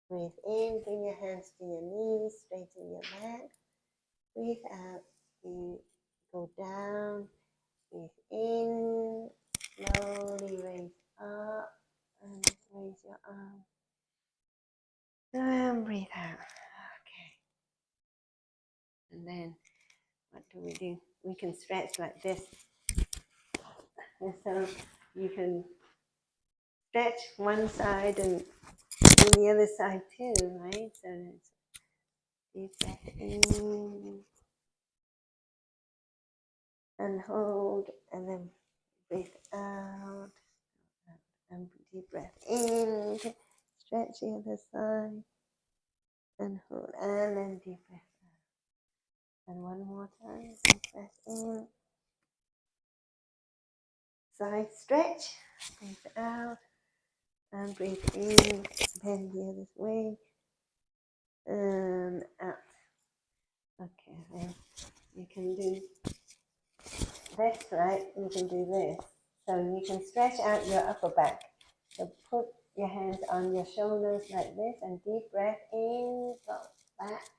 A: Breathe in, bring your hands to your knees, straighten your back. Breathe out, go down. Breathe in, slowly raise up and raise your arm. And breathe out. Okay. And then what do? We can stretch like this. And so you can stretch one side and do the other side too, right? So it's deep breath in and hold, and then breathe out. And deep breath in, stretch the other side, and hold, and then deep breath out. And one more time, deep breath in, side stretch, breathe out, and breathe in, bend the other way, and out. Okay, then you can do this, right? You can do this. So you can stretch out your upper back. So put your hands on your shoulders like this and deep breath in, go back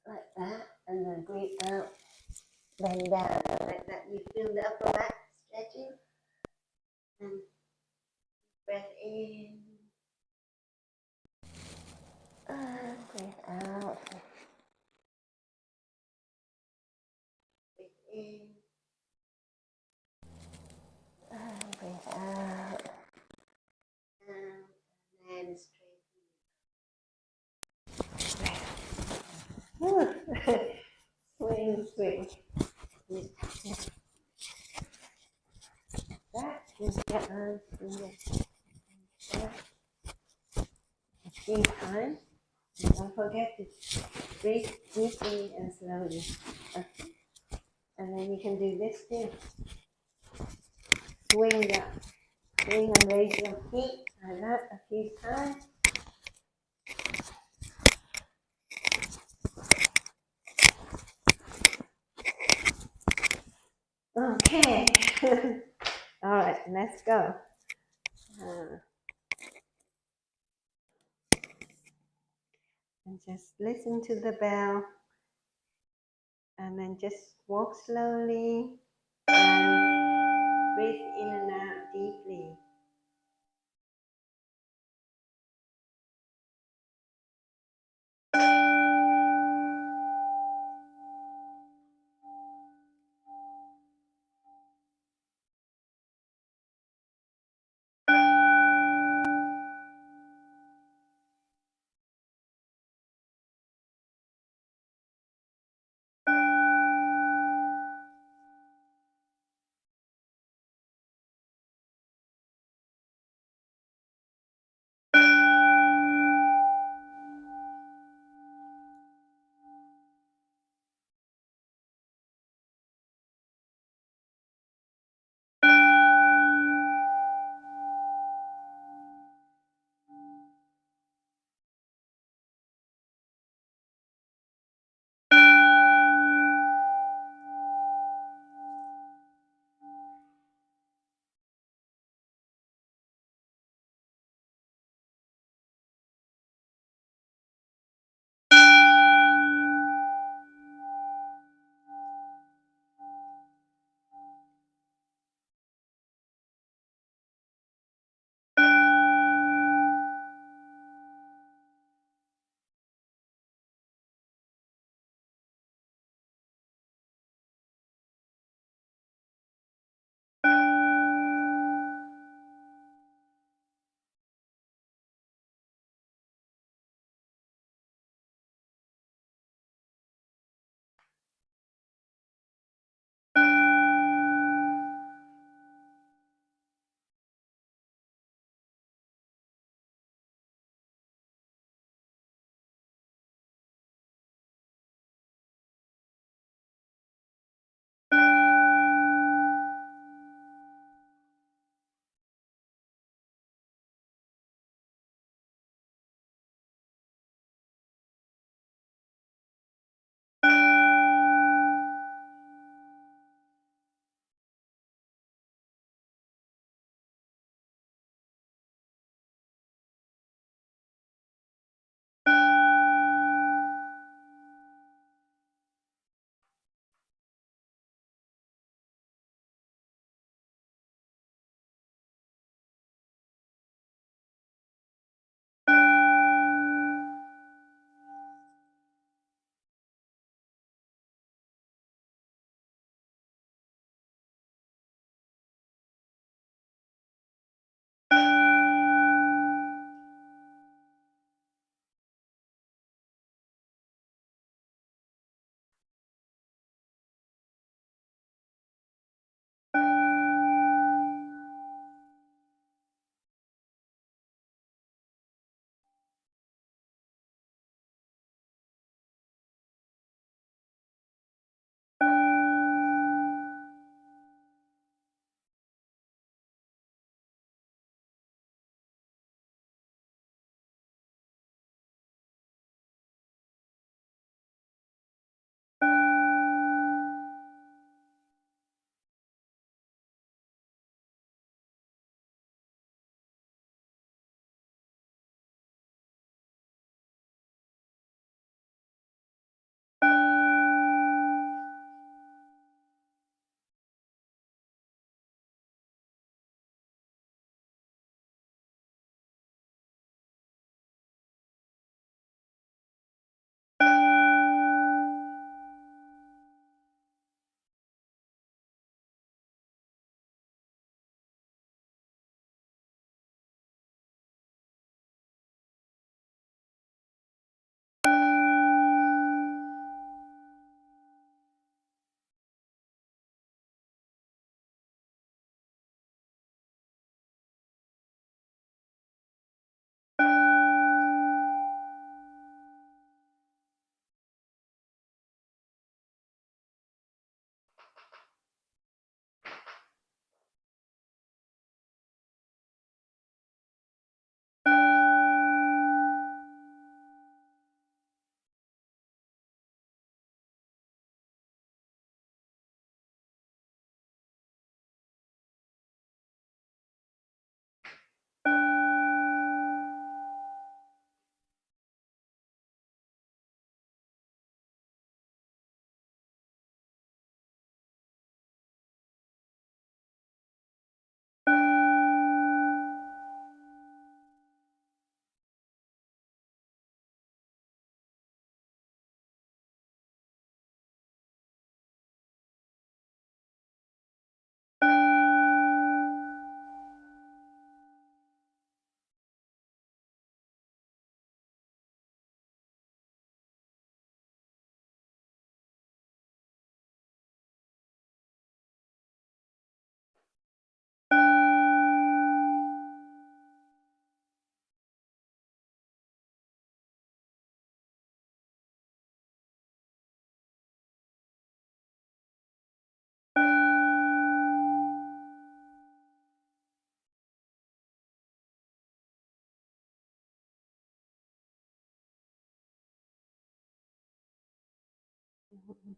A: like that, and then breathe out, bend down like that. You feel the upper back stretching, and breath in, and breathe out. Breathe in, and breathe out. And then straighten. Swing, swing. That is your arms a few times. And don't forget to breathe deeply and slowly. Okay. And then you can do this too. Swing up. Swing and raise your feet like that a few times. Okay. All right, let's go. And just listen to the bell. And then just walk slowly and breathe in and out deeply.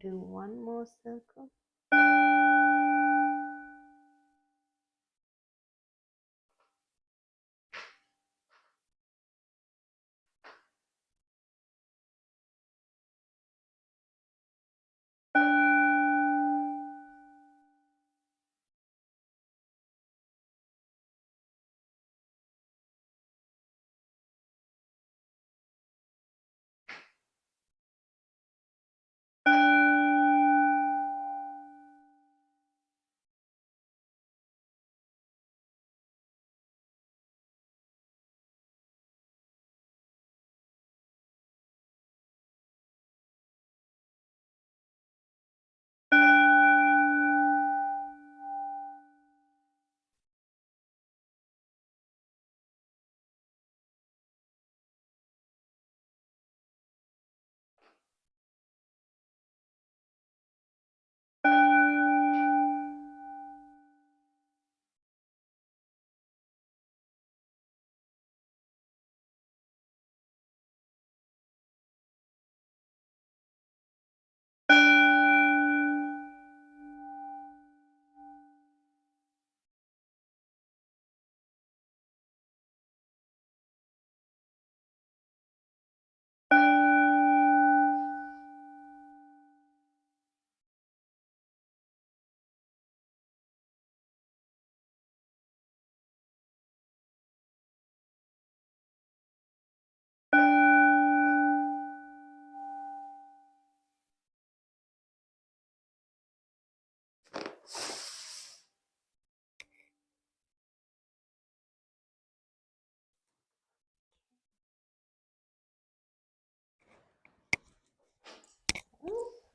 A: do one more circle.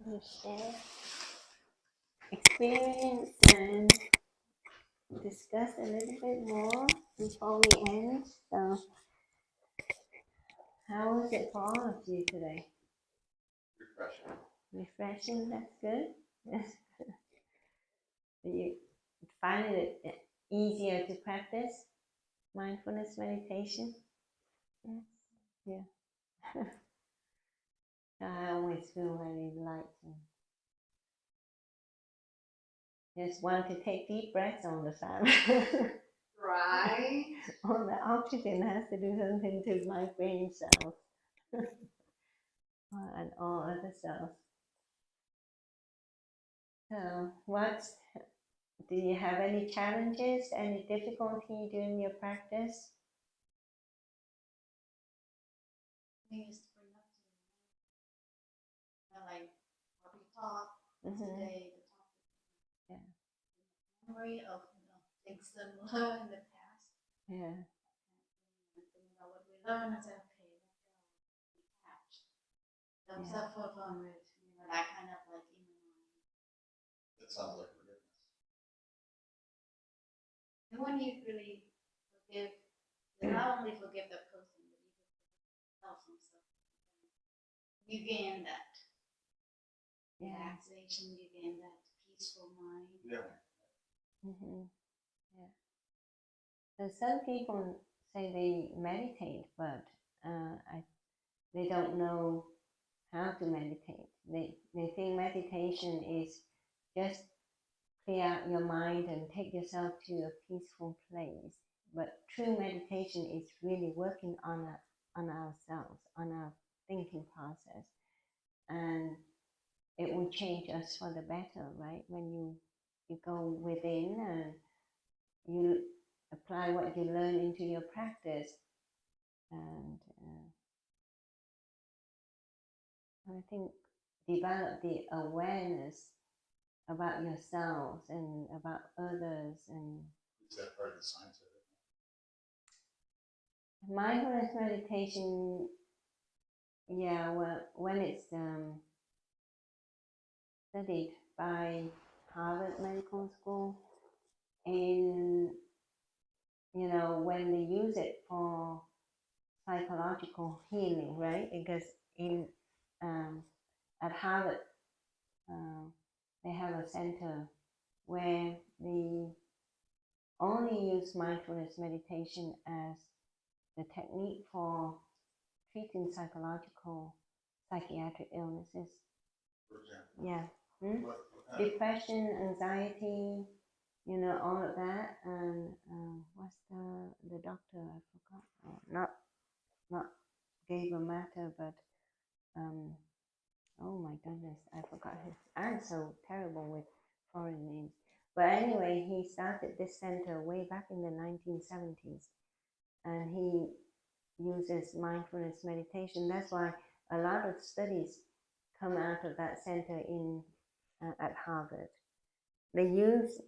A: We'll share experience and discuss a little bit more before we end. So, how was it for all of you today?
C: Refreshing.
A: Refreshing, that's good. You find it easier to practice mindfulness meditation? Yes. Yeah. I always feel very light and just want to take deep breaths all the time.
D: Right.
A: All the oxygen has to do something to my brain cells and all other cells. So, do you have any challenges, any difficulty during your practice?
B: Things to bring up to like what we taught
A: Mm-hmm.
B: today, the topic.
A: Yeah.
B: Memory of things similar in the past.
A: Yeah.
B: Thinking about what we learned, I said, okay, let's go detach. Don't
A: Yeah.
B: suffer from it. That kind of like in my mind.
C: That sounds like forgiveness.
B: And when you really forgive, you not only forgive the person, but you forgive yourself from stuff. You gain that relaxation, you gain that peaceful mind.
C: Yeah.
A: Mm-hmm. Yeah. So some people say they meditate, but they don't know how to meditate. They think meditation is just clear out your mind and take yourself to a peaceful place. But true meditation is really working on ourselves, on our thinking process, and it will change us for the better, right? When you go within and you apply what you learn into your practice, and I think develop the awareness about yourselves and about others. And
C: Is that part of the science of it?
A: mindfulness meditation, yeah, well, when it's studied by Harvard Medical School, and when they use it for psychological healing, right? Because at Harvard, they have a center where they only use mindfulness meditation as the technique for treating psychiatric illnesses.
C: for example?
A: Yeah. Hmm?
C: What kind of-
A: Depression, anxiety, you know, all of that. And what's the doctor? I forgot. Not Gabriel Matter, but oh my goodness, I forgot his. I'm so terrible with foreign names. But anyway, he started this center way back in the 1970s, and he uses mindfulness meditation. That's why a lot of studies come out of that center in at Harvard. They use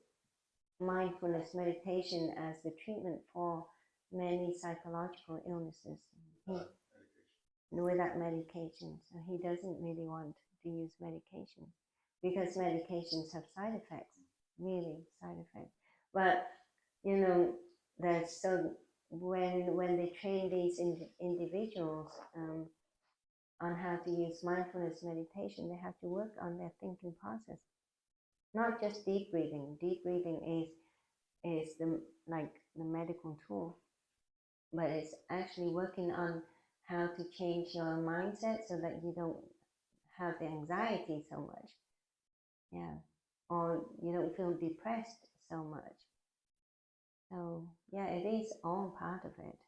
A: mindfulness meditation as the treatment for many psychological illnesses
C: medication?
A: without medication. So he doesn't really want to use medication because medications have side effects, really side effects. But you know, there's so when they train these individuals on how to use mindfulness meditation, they have to work on their thinking process, not just deep breathing. Deep breathing is the like the medical tool, but it's actually working on how to change your mindset so that you don't have the anxiety so much, yeah, or you don't feel depressed so much. So yeah, it is all part of it.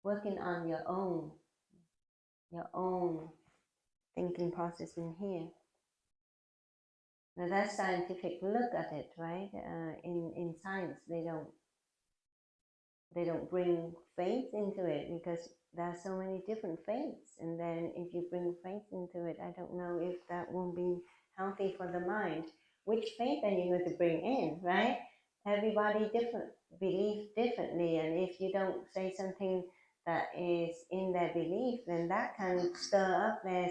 A: Working on your own thinking process in here. Now that's scientific look at it, right? In science, they don't bring faith into it because there are so many different faiths, and then if you bring faith into it, I don't know if that will be healthy for the mind. Which faith are you going to bring in, right? Everybody believe differently, and if you don't say something that is in their belief, then that can stir up their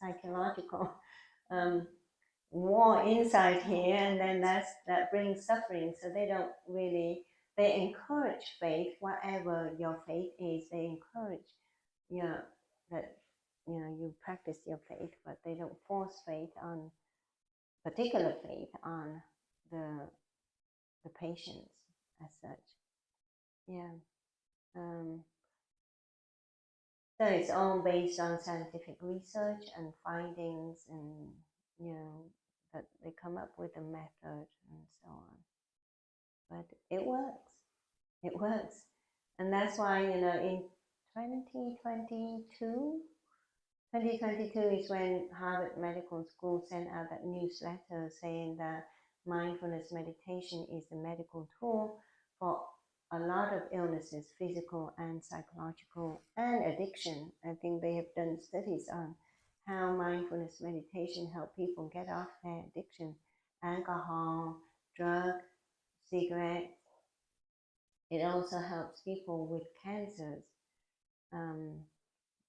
A: psychological war inside here, and then that brings suffering. So they encourage faith, whatever your faith is. They encourage that you practice your faith, but they don't force particular faith on the patients as such. Yeah. So it's all based on scientific research and findings, and that they come up with a method and so on. But it works. It works. And that's why, in 2022 is when Harvard Medical School sent out that newsletter saying that mindfulness meditation is a medical tool for a lot of illnesses, physical and psychological, and addiction. I think they have done studies on how mindfulness meditation help people get off their addiction, alcohol, drug, cigarette. It also helps people with cancers and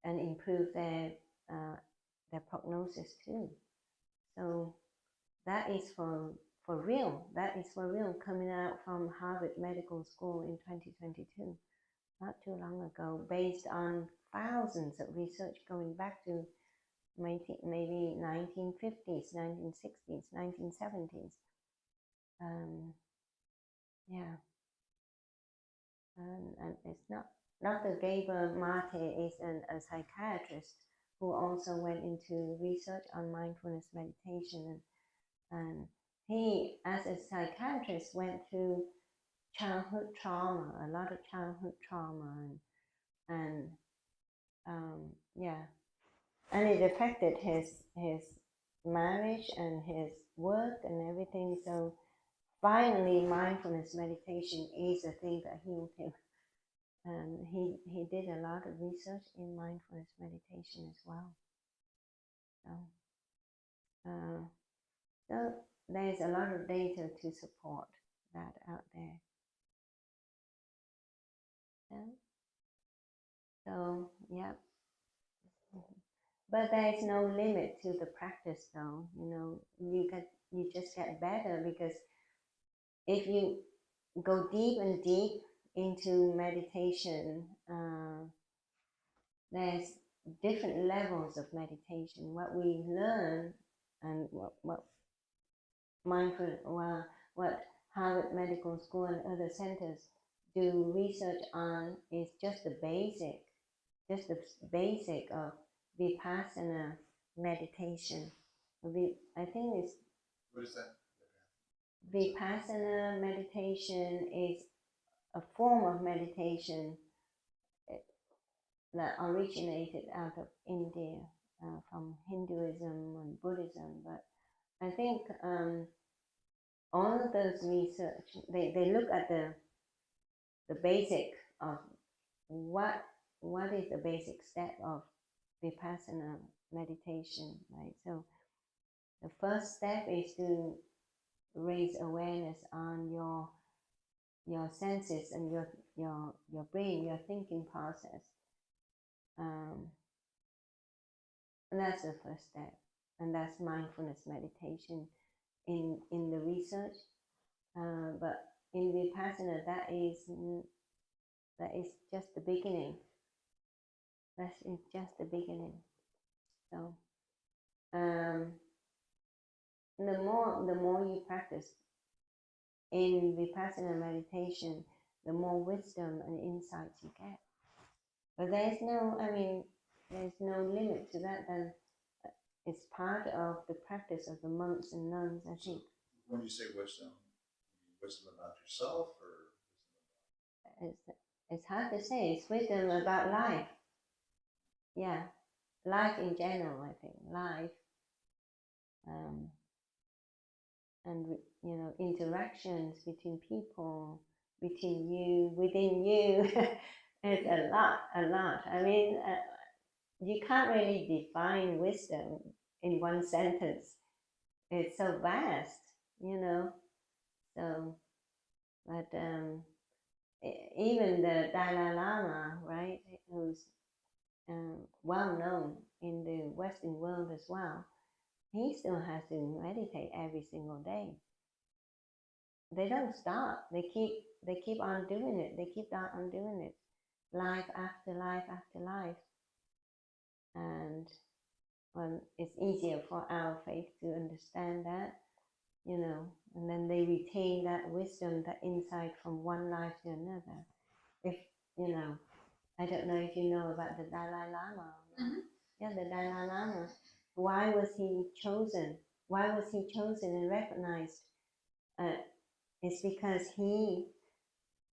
A: improve their prognosis too. So that is for real. That is for real, coming out from Harvard Medical School in 2022, not too long ago, based on thousands of research going back to maybe 1950s, 1960s, 1970s. Yeah. And it's not Dr. Gabriel Mate is a psychiatrist who also went into research on mindfulness meditation, and he, as a psychiatrist, went through childhood trauma, a lot of childhood trauma, and and it affected his marriage and his work and everything. So finally, mindfulness meditation is a thing that healed him. And he did a lot of research in mindfulness meditation as well. So there's a lot of data to support that out there. So yeah. But there is no limit to the practice, though. You just get better, because if you go deep and deep into meditation, there's different levels of meditation. What we learn and what Harvard Medical School and other centers do research on is just the basic just the basic of Vipassana meditation. I think it's
C: What is that?
A: Vipassana meditation is a form of meditation that originated out of India from Hinduism and Buddhism. But I think all of those research, they look at the basic of what is the basic step of Vipassana meditation, right? So the first step is to raise awareness on your senses and your brain, your thinking process. And that's the first step, and that's mindfulness meditation in the research. But in Vipassana, that is just the beginning. That is just the beginning. So the more you practice in Vipassana meditation, the more wisdom and insights you get. But there's no limit to that. And it's part of the practice of the monks and nuns, I think.
C: When you say wisdom, wisdom about yourself, or
A: it's hard to say. It's wisdom about life. Yeah, life in general. I think life, and interactions between people, between you, within you. It's a lot. I mean, you can't really define wisdom in one sentence. It's so vast, So, but even the Dalai Lama, right, who's well known in the Western world as well, he still has to meditate every single day. They don't stop. They keep on doing it. They keep on doing it, life after life after life. And well, it's easier for our faith to understand that, and then they retain that wisdom, that insight from one life to another. If I don't know if you know about the Dalai Lama.
D: Mm-hmm.
A: Yeah, the Dalai Lama. Why was he chosen? Why was he chosen and recognized? It's because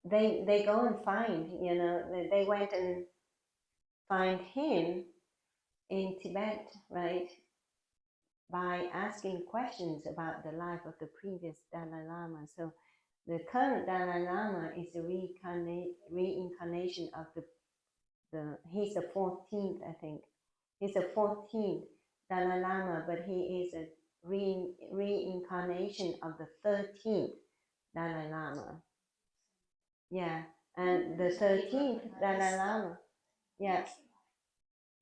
A: they go and find, they went and find him in Tibet, right? By asking questions about the life of the previous Dalai Lama. So the current Dalai Lama is a reincarnation of he's the 14th, I think. He's the 14th Dalai Lama, but he is a reincarnation of the 13th Dalai Lama. Yeah, and the 13th Dalai Lama, yeah.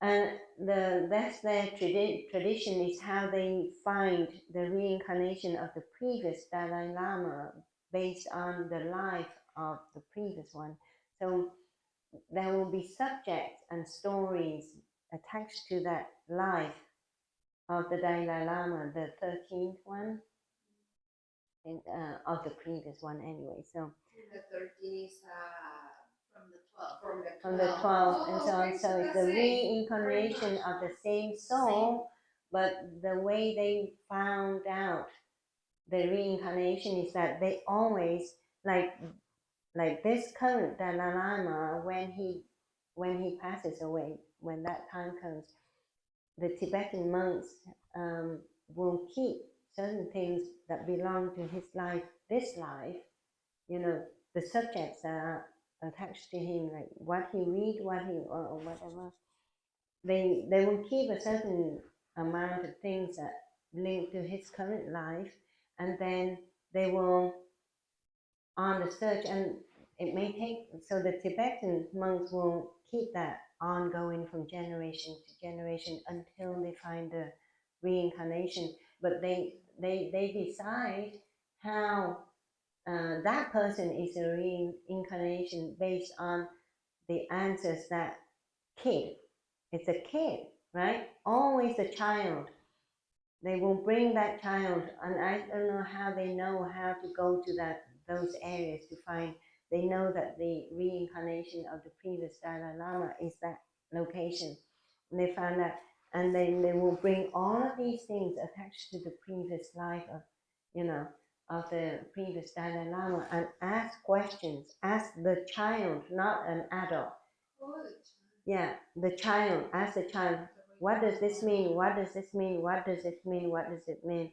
A: And that's their tradition, is how they find the reincarnation of the previous Dalai Lama based on the life of the previous one. So there will be subjects and stories attached to that life of the Dalai Lama, the 13th one, of the previous one anyway. So
D: the 13 is
B: from the 12.
A: from the 12 and so on.
D: Okay,
A: So it's the reincarnation of the same soul, but the way they found out the reincarnation is that they always, like this current Dalai Lama, when he passes away, when that time comes, the Tibetan monks will keep certain things that belong to his life, this life, the subjects that are attached to him, like what he read, or whatever. They will keep a certain amount of things that link to his current life, and then they will, on the search, and it may take, so the Tibetan monks will keep that ongoing from generation to generation until they find the reincarnation. But they decide how that person is a reincarnation based on the answers that kid. It's a kid, right? Always a child. They will bring that child, and I don't know how they know how to go to those areas to find. They know that the reincarnation of the previous Dalai Lama is that location. And they found out, and then they will bring all of these things attached to the previous life of, of the previous Dalai Lama, and ask questions. Ask the child, not an adult. Yeah, the child. Ask the child, what does this mean? What does this mean? What does it mean? What does it mean?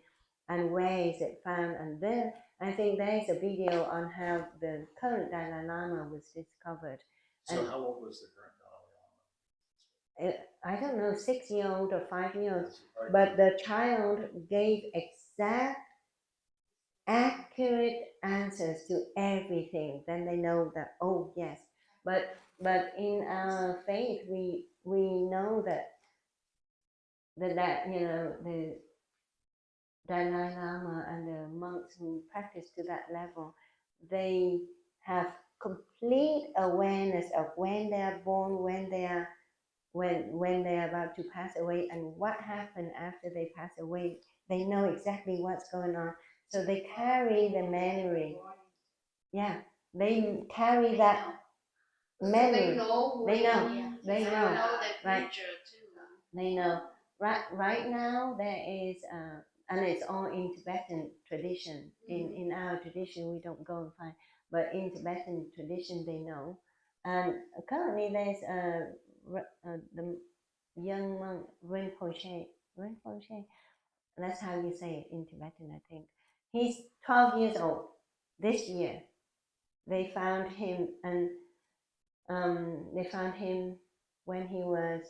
A: And where is it found? And then I think there is a video on how the current Dalai Lama was discovered.
C: So
A: And
C: how old was the current Dalai Lama?
A: I don't know, 6-year-old or 5-year-old,
C: Right.
A: but the child gave exact, accurate answers to everything. Then they know that, oh yes. But in our faith, we know that the Dalai Lama and the monks who practice to that level, they have complete awareness of when they are born, when they are about to pass away, and what happened after they pass away. They know exactly what's going on, so they carry the memory. Yeah, they carry that memory. They know. They know.
B: the
A: Right.
B: future too.
A: They know. Right now there is, and it's all in Tibetan tradition. In our tradition, we don't go and find, but in Tibetan tradition, they know. And currently, there's the young monk Rinpoche. That's how you say it in Tibetan, I think. He's 12 years old. This year, they found him, and they found him when he was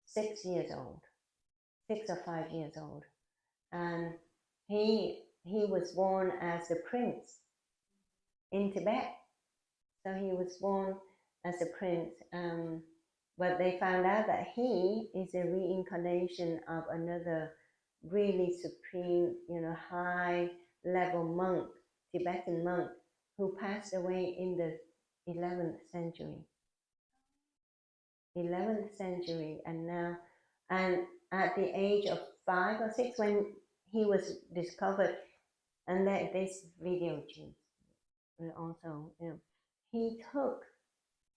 A: 6 years old, 6 or 5 years old, and he was born as a prince in Tibet. So he was born as a prince, but they found out that he is a reincarnation of another really supreme, high level monk, Tibetan monk, who passed away in the 11th century. 11th century, and at the age of 5 or 6, when he was discovered, and this video also, he took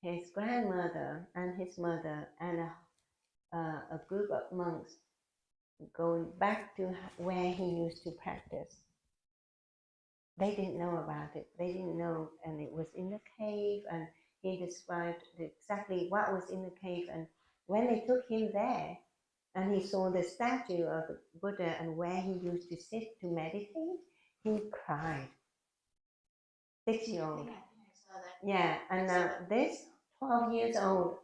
A: his grandmother and his mother and a group of monks going back to where he used to practice. They didn't know about it. They didn't know, and it was in the cave, and he described exactly what was in the cave. And when they took him there, and he saw the statue of Buddha and where he used to sit to meditate, he cried. 6-year-old. Yeah, and now this 12 years old,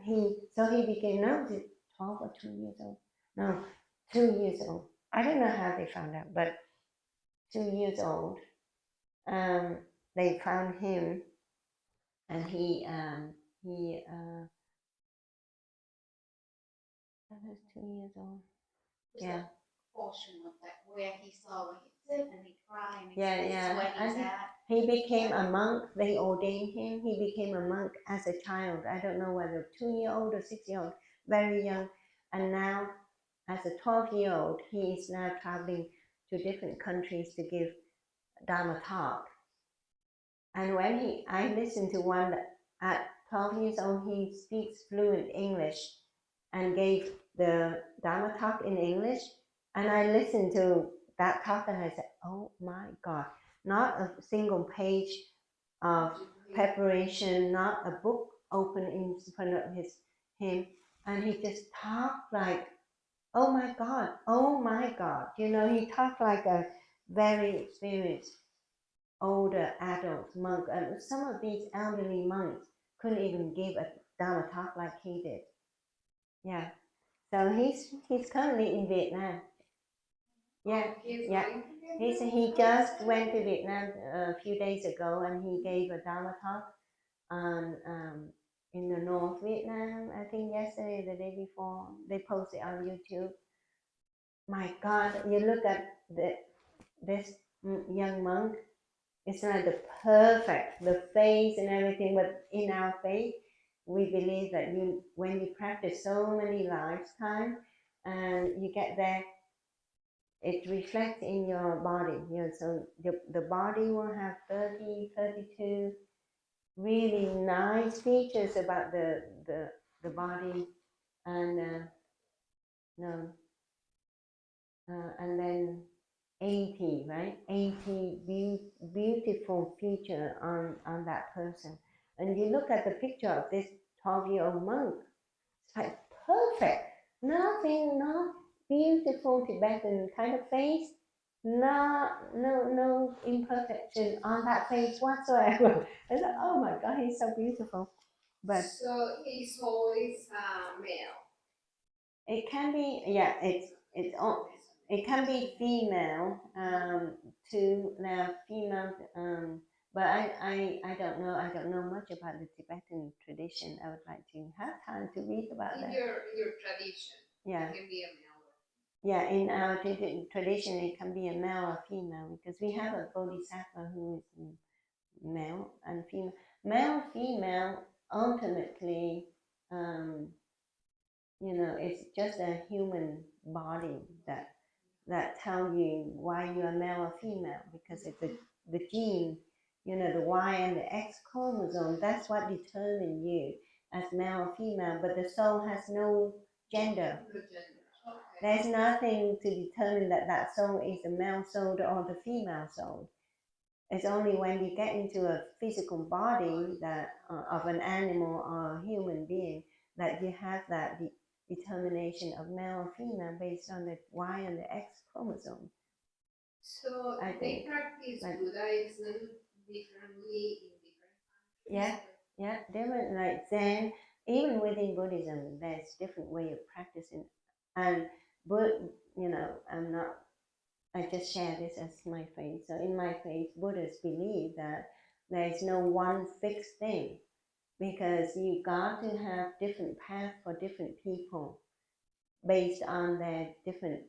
A: he became, no, 12 or 2 years old? No, 2 years old. I don't know how they found out, but 2 years old. They found him, and he was 2 years old. Yeah.
B: Portion of that where he saw where he sit and he cried and he
A: Yeah.
B: where he's
A: And
B: at.
A: he became a monk. They ordained him. He became a monk as a child. I don't know whether 2-year-old or 6-year-old, very young. And now, as a 12-year-old, he is now traveling to different countries to give Dharma talk. And when I listened to one that at 12 years old, he speaks fluent English and gave the Dharma talk in English. And I listened to that talk and I said, oh my God, not a single page of preparation, not a book open in front of him. And he just talked like, oh my God, oh my God. He talked like a very experienced older adult monk. And some of these elderly monks couldn't even give a Dharma talk like he did. Yeah. So he's currently in Vietnam. Yeah. He just went to Vietnam a few days ago, and he gave a Dharma talk on in the North Vietnam. I think yesterday, the day before, they posted on YouTube. My God, you look at this young monk. It's like the face and everything. But in our faith, we believe that when you practice so many lifetimes, and you get there, it reflects in your body. So the body will have 30, 32 really nice features about the the body, and no, and then 80, right? 80 beautiful feature on that person. And you look at the picture of this 12-year-old monk, it's like perfect. Nothing, not beautiful Tibetan kind of face, no imperfection on that face whatsoever. I thought, oh my God, he's so beautiful. But
D: so he's always male.
A: it can be, yeah, it can be female, too. Now female, but I don't know. I don't know much about the Tibetan tradition. I would like to have time to read about
D: In
A: that.
D: your tradition,
A: Yeah.
D: it can be a male.
A: Yeah, in our tradition, it can be a male or female because we have a bodhisattva who is male and female. Male, female, ultimately, it's just a human body that tell you why you are male or female, because it's the gene, the Y and the X chromosome. That's what determines you as male or female. But the soul has no gender.
D: No gender. Okay.
A: There's nothing to determine that soul is the male soul or the female soul. It's only when you get into a physical body that of an animal or a human being that you have that determination of male or female based on the Y and the X chromosome.
D: So
A: I
D: they
A: think,
D: practice
A: like,
D: Buddhism differently in different countries.
A: Yeah. Yeah, different, like Zen. Even within Buddhism, there's different way of practicing, and I'm not. I just share this as my faith. So in my faith, Buddhists believe that there is no one fixed thing, because you got to have different paths for different people based on their different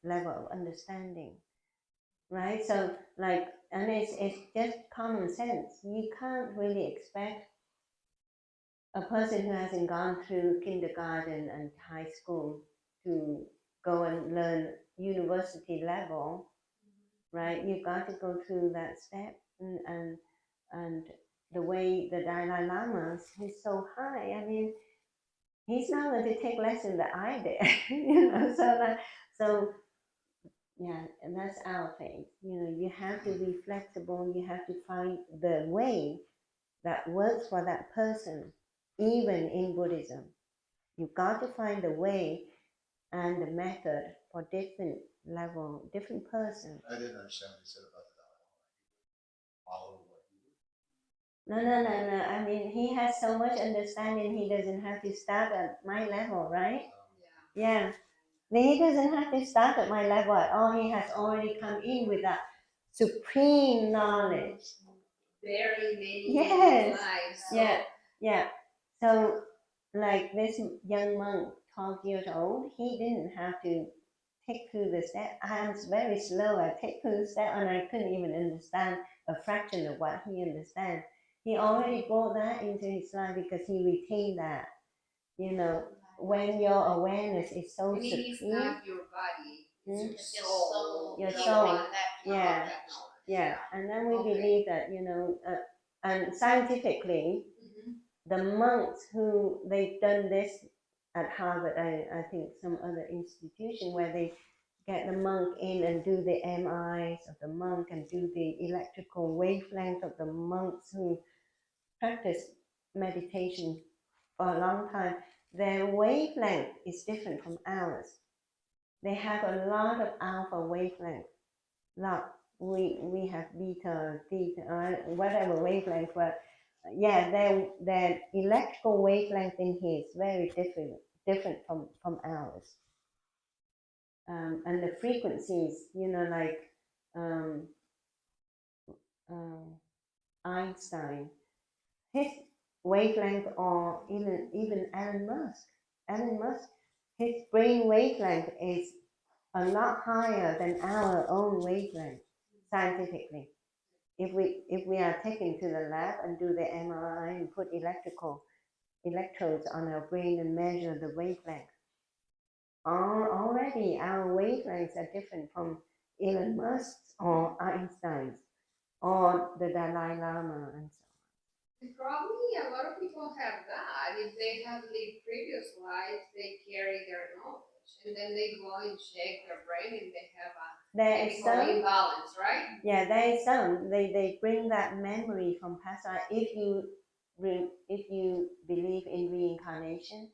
A: level of understanding, right? So and it's just common sense. You can't really expect a person who hasn't gone through kindergarten and high school to go and learn university level, right? You've got to go through that step, and the way the Dalai Lama, he's so high. I mean, he's not going to take lessons that I did, so yeah, and that's our faith. You have to be flexible. You have to find the way that works for that person, even in Buddhism. You've got to find the way and the method for different level, different person.
C: I didn't understand what you said about the Dalai Lama. Follow what you
A: No. I mean, he has so much understanding, he doesn't have to start at my level, right? Yeah. He doesn't have to start at my level at all. He has already come in with that supreme knowledge.
D: Very many
A: Yes.
D: lives. So
A: Yeah. So, like this young monk, 12 years old, he didn't have to take through the step. I was very slow. I take through the step and I couldn't even understand a fraction of what he understands. He already brought that into his life because he retained that. When your awareness is so
D: I mean, it's
A: supreme.
D: not your body, it's
A: Hmm?
D: your soul.
A: Your
D: You
A: soul.
D: want that knowledge.
A: Yeah. And then we
D: Okay.
A: believe that, and scientifically, the monks who they've done this at Harvard, I think some other institution where they get the monk in and do the MRIs of the monk and do the electrical wavelength of the monks who practice meditation for a long time. Their wavelength is different from ours. They have a lot of alpha wavelength. Lot. We have beta, theta, whatever wavelength, but yeah, their electrical wavelength in here is very different from ours. And the frequencies, like Einstein, his wavelength, or even Elon Musk, his brain wavelength is a lot higher than our own wavelength scientifically. If we are taken to the lab and do the MRI and put electrodes on our brain and measure the wavelength, already our wavelengths are different from Elon Musk's or Einstein's or the Dalai Lama and so on.
D: And probably a lot of people have that. If they have lived previous lives, they carry their knowledge, and then they go and check their brain, and they have a
A: There is
D: chemical
A: some,
D: imbalance, right?
A: yeah, there is some. They bring that memory from past life. If you believe in reincarnation,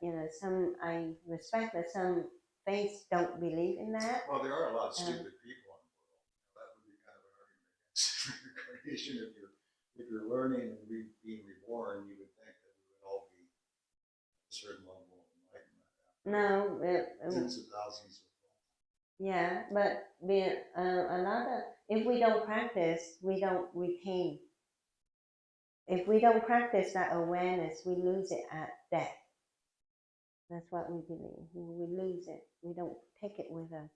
A: you know, some I respect that some faiths don't believe in that.
C: Well, there are a lot of stupid people in the world. That would be kind of an argument against reincarnation. If you're learning and being reborn, you would think that we would all be at a certain level of enlightenment after
A: No,
C: tens of thousands of
A: yeah, but a lot of, if we don't practice, we don't retain. If we don't practice that awareness, we lose it at death. That's what we believe. We lose it. We don't take it with us.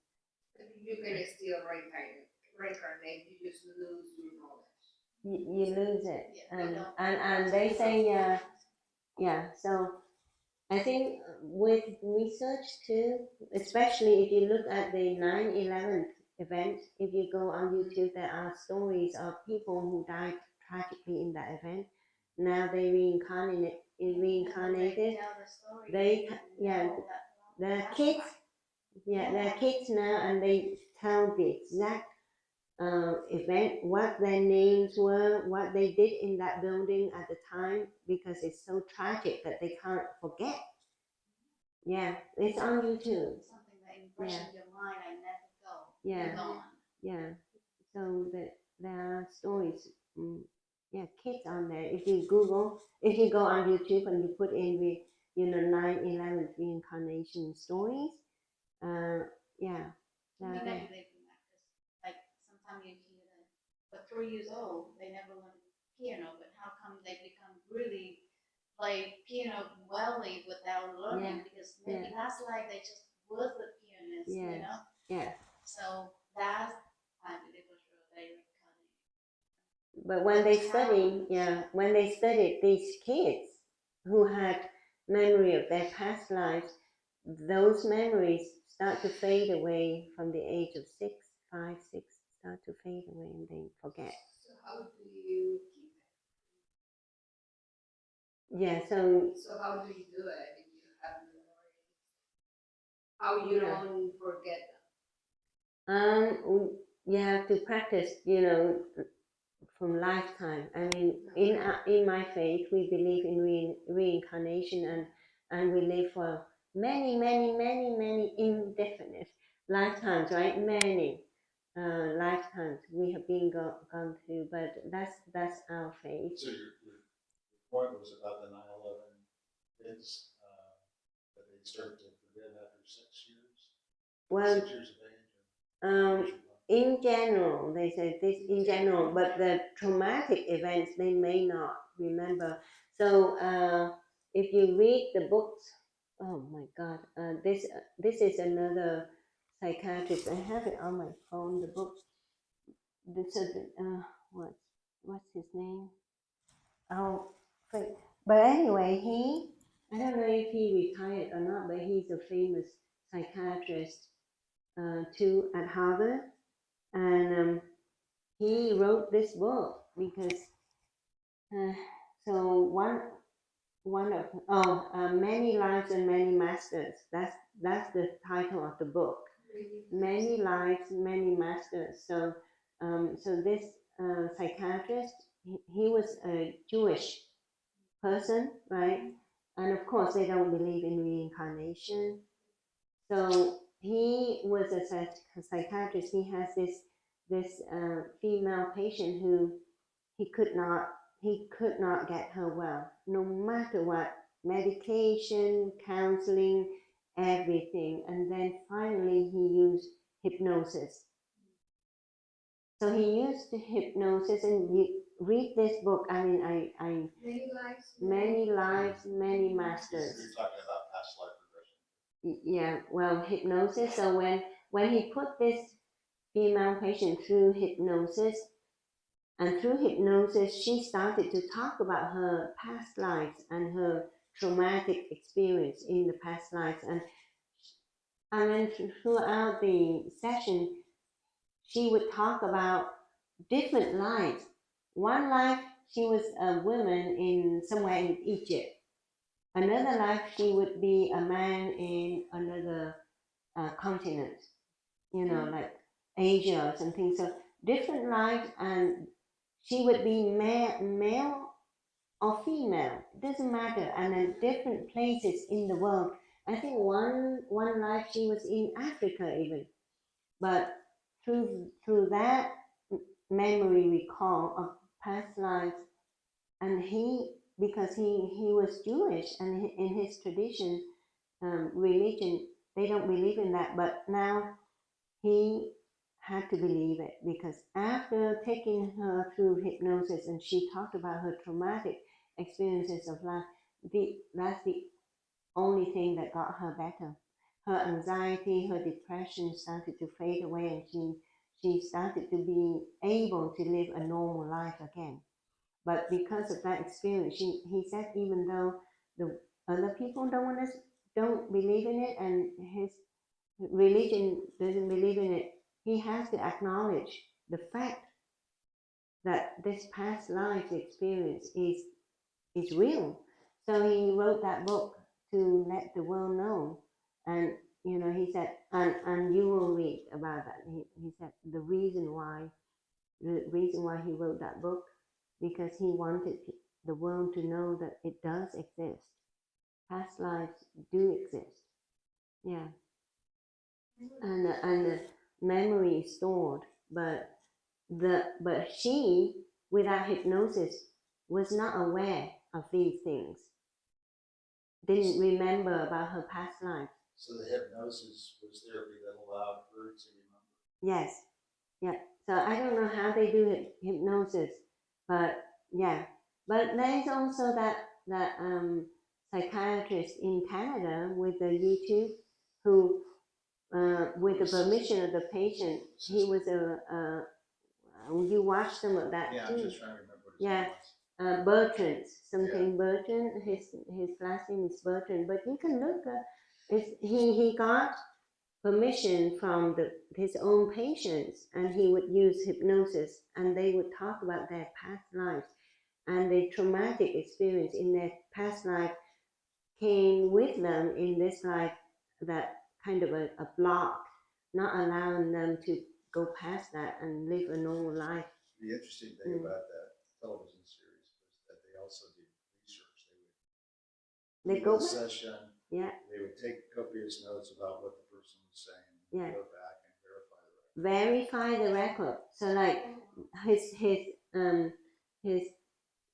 D: You can still reincarnate. You just lose your knowledge.
A: You lose it,
B: Yeah, they don't-
A: and they say yeah. So I think with research too, especially if you look at the 9/11 event, if you go on YouTube, there are stories of people who died tragically in that event. Now they reincarnated.
B: Tell the story.
A: They yeah,
B: know that
A: the
B: past
A: kids
B: life.
A: yeah, they're kids now, and they tell the exact event, what their names were, what they did in that building at the time, because it's so tragic that they can't forget. Yeah, it's on YouTube.
B: Something that impresses your mind and never go.
A: Yeah.
B: Gone.
A: Yeah, so there are stories. Yeah, kids on there. If you go on YouTube and you put in the 9/11 reincarnation stories, yeah,
B: We
A: they're
B: never
A: there.
B: believe in that because, like, sometimes you hear that, but 3 years old, they never learn piano, but how come they become really play piano wellly without learning?
A: Yeah,
B: Because maybe
A: yeah.
B: last life they just was the pianist, you
A: Yes,
B: know?
A: yes.
B: So that's, I believe for sure, they reincarnate.
A: But when they studied these kids who had memory of their past lives, those memories start to fade away from the age of 6, 5, 6, start to fade away and they forget.
D: So how do you keep it?
A: Yeah,
D: So how do you do it if you have memory? How you don't forget them?
A: You have to practice, from lifetime. I mean, in my faith, we believe in reincarnation, and we live for many, many, many, many indefinite lifetimes, right? Many lifetimes we have been gone through, but that's our faith.
C: So your point was about the 9/11 kids that they start to forget after 6 years?
A: Well,
C: 6 years of age?
A: in general, they say this in general, but the traumatic events they may not remember. So if you read the books, oh my God, this is another psychiatrist. I have it on my phone. The book. This is what's his name? Oh, but anyway, I don't know if he retired or not, but he's a famous psychiatrist too at Harvard. And he wrote this book because so one of many lives and many masters. That's the title of the book. Many lives, many masters. So this psychiatrist, he was a Jewish person, right? And of course, they don't believe in reincarnation. So he was a psychiatrist. He has this female patient who he could not get her well, no matter what, medication, counseling, everything. And then finally he used hypnosis. So he used the hypnosis, and you read this book. I mean, I many lives, many masters.
C: You're talking about past life regression.
A: Yeah, well, hypnosis. So when he put this female patient through hypnosis, and through hypnosis, she started to talk about her past lives and her traumatic experience in the past lives, and then throughout the session, she would talk about different lives. One life she was a woman in somewhere in Egypt. Another life, she would be a man in another continent, you know, like Asia or something. So different lives, and she would be male or female, it doesn't matter, and in different places in the world. I think one life she was in Africa even, but through that memory recall of past lives, and because he was Jewish, and in his tradition, religion, they don't believe in that, but now he had to believe it, because after taking her through hypnosis and she talked about her traumatic experiences of life, that's the only thing that got her better. Her anxiety, her depression started to fade away, and she started to be able to live a normal life again. But because of that experience, he said even though the other people don't believe in it, and his religion doesn't believe in it, he has to acknowledge the fact that this past life experience is real. So he wrote that book to let the world know. And you know, he said, and you will read about that. He said the reason why he wrote that book, because he wanted the world to know that it does exist. Past lives do exist. Yeah. And the memory is stored, but she, without hypnosis, was not aware of these things. Didn't remember about her past life.
C: So the hypnosis was therapy that allowed her to remember.
A: Yes. Yeah. So I don't know how they do hypnosis, but yeah. But there's also that psychiatrist in Canada with the YouTube who, with the permission of the patient, he was you watched some of that
C: Yeah,
A: too.
C: I'm just trying to remember what his
A: Yeah.
C: name was.
A: Bertrand, something Bertrand. His last name is Bertrand. But you can look. He got permission from his own patients, and he would use hypnosis, and they would talk about their past lives, and the traumatic experience in their past life came with them in this life, that kind of a block, not allowing them to go past that and live a normal life.
C: The interesting thing about that television series was that they also did research. They would
A: They go
C: do a
A: back.
C: session.
A: Yeah.
C: They would take copious notes about what the person was saying.
A: Yeah.
C: Go back and verify
A: Verify
C: the record.
A: the record. So like his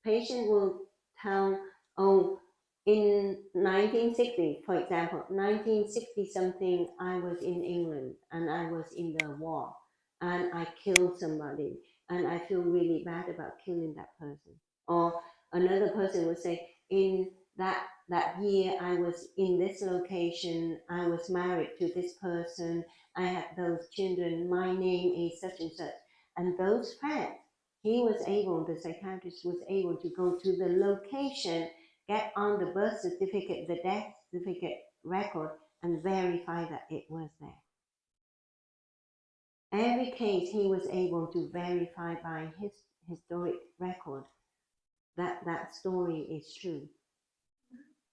A: patient will tell, oh, in 1960, for example, 1960 something, I was in England and I was in the war and I killed somebody and I feel really bad about killing that person. Or another person would say, in that year I was in this location, I was married to this person, I had those children, my name is such and such. And those facts, the psychiatrist was able to go to the location, get on the birth certificate, the death certificate record, and verify that it was there. Every case he was able to verify by his historic record that that story is true.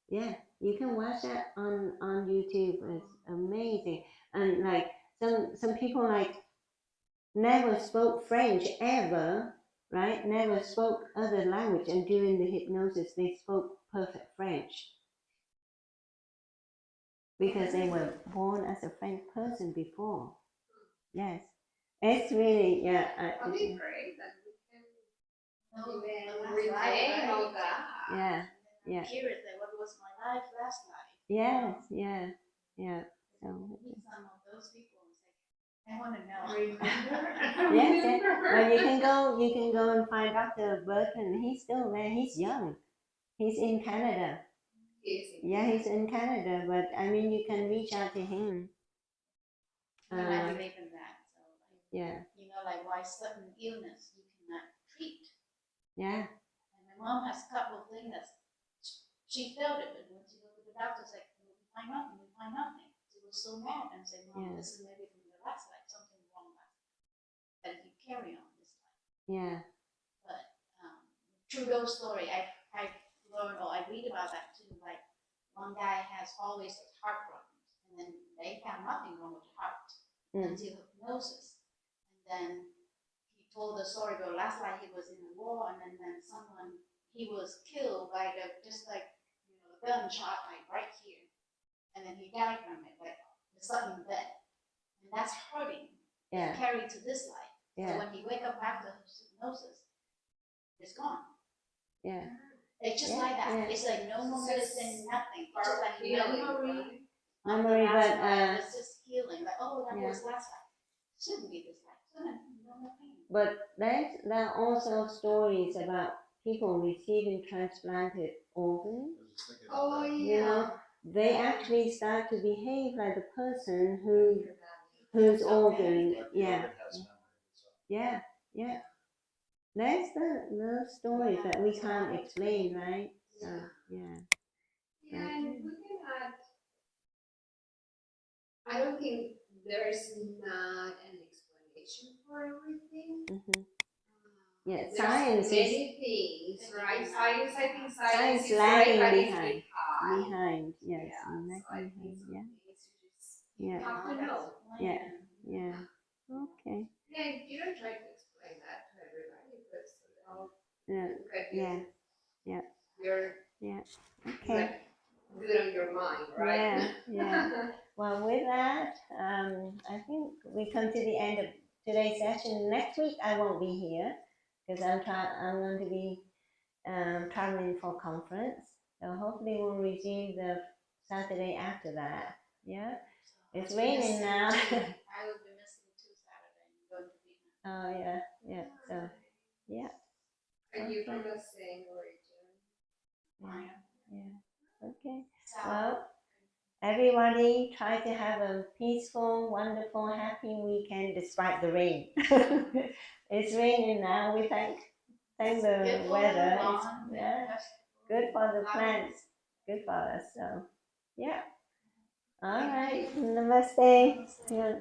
A: Yeah, you can watch that on YouTube. It's amazing. And like some people like never spoke French ever, right? Never spoke other language, and during the hypnosis they spoke perfect French because they were born as a French person before. Yes, it's really, yeah.
D: I mean, great that we can
B: No,
D: even
B: the last
D: retain
B: life,
D: all
B: right?
D: that.
A: Yeah,
B: I'm
A: yeah.
B: curious, like, what was my life last life?
A: Yes, yeah, yeah. So
B: Meet some of those people and say, I want to know.
A: yes, yeah. Well, you can go and find Dr. Burton. He's still there. He's young. He's in Canada. Yeah, he's in Canada, but I mean, you can reach out to him.
B: And I believe in that. So, like,
A: Yeah,
B: you know, like why certain illness you cannot treat.
A: yeah,
B: And my mom has a couple of things that she felt it, but when she go to the doctor, it's like, we find nothing, we find nothing. She was so mad and said, Mom,
A: Yeah.
B: this is maybe from your last life, something wrong last life. That you carry on this life.
A: yeah,
B: But through those stories, I learned or I read about that too. Like one guy has always heart problems, and then they found nothing wrong with the heart until hypnosis, and then he told the story about last night he was in the war, and then someone he was killed by just like the gunshot like right here, and then he died from it, like the sudden death, and that's hurting.
A: Yeah.
B: Carried to this life.
A: Yeah.
B: So when he wake up after hypnosis, it's gone.
A: Yeah.
B: It's just
A: Yeah,
B: like that.
A: yeah.
B: It's like no more medicine, nothing. It's just like
D: Feeling,
B: memory.
A: Memory, but
B: It's just healing. Like, oh, that
A: yeah.
B: was last life. Shouldn't be this life. No more pain.
A: But there are also stories about people receiving transplanted organs.
C: I was just thinking
D: Oh
C: about that.
A: You know, they actually start to behave like the person whose organ,
C: Like the
A: yeah,
C: organ has memory of itself.
A: yeah, yeah. That's the stories that we can't explain, right? So, yeah.
D: Yeah, and we can add. I don't think there's not an explanation for everything.
A: Mm-hmm. Yeah,
D: There's
A: science
D: many things, right? Science, I think
A: Science
D: is
A: lagging
D: right, but it's
A: behind.
D: behind.
A: Yes,
D: Yeah, so I
A: lagging
D: think
A: behind,
D: some things you
A: yeah,
D: just have to know.
A: yeah, yeah. Okay.
D: Yeah, you don't try to explain that to everybody, but they'll
A: Yeah,
D: look at you.
A: yeah, yeah,
D: You're
A: yeah. Okay.
D: like good on your mind, right?
A: Yeah, yeah. Well, with that, I think we come to the end of today's session. Next week I won't be here because I'm going to be traveling for conference. So hopefully we'll resume the Saturday after that. Yeah, it's raining now.
B: I will be missing 2 Saturday. I'm going to be.
A: Oh yeah, yeah. So yeah.
D: Are you
A: Okay.
D: from the same origin?
A: Yeah. Okay. Well, everybody try to have a peaceful, wonderful, happy weekend despite the rain. It's raining now. We thank the weather. It's, yeah, good for the plants. Good for us. So, yeah. All right. Namaste. Yeah.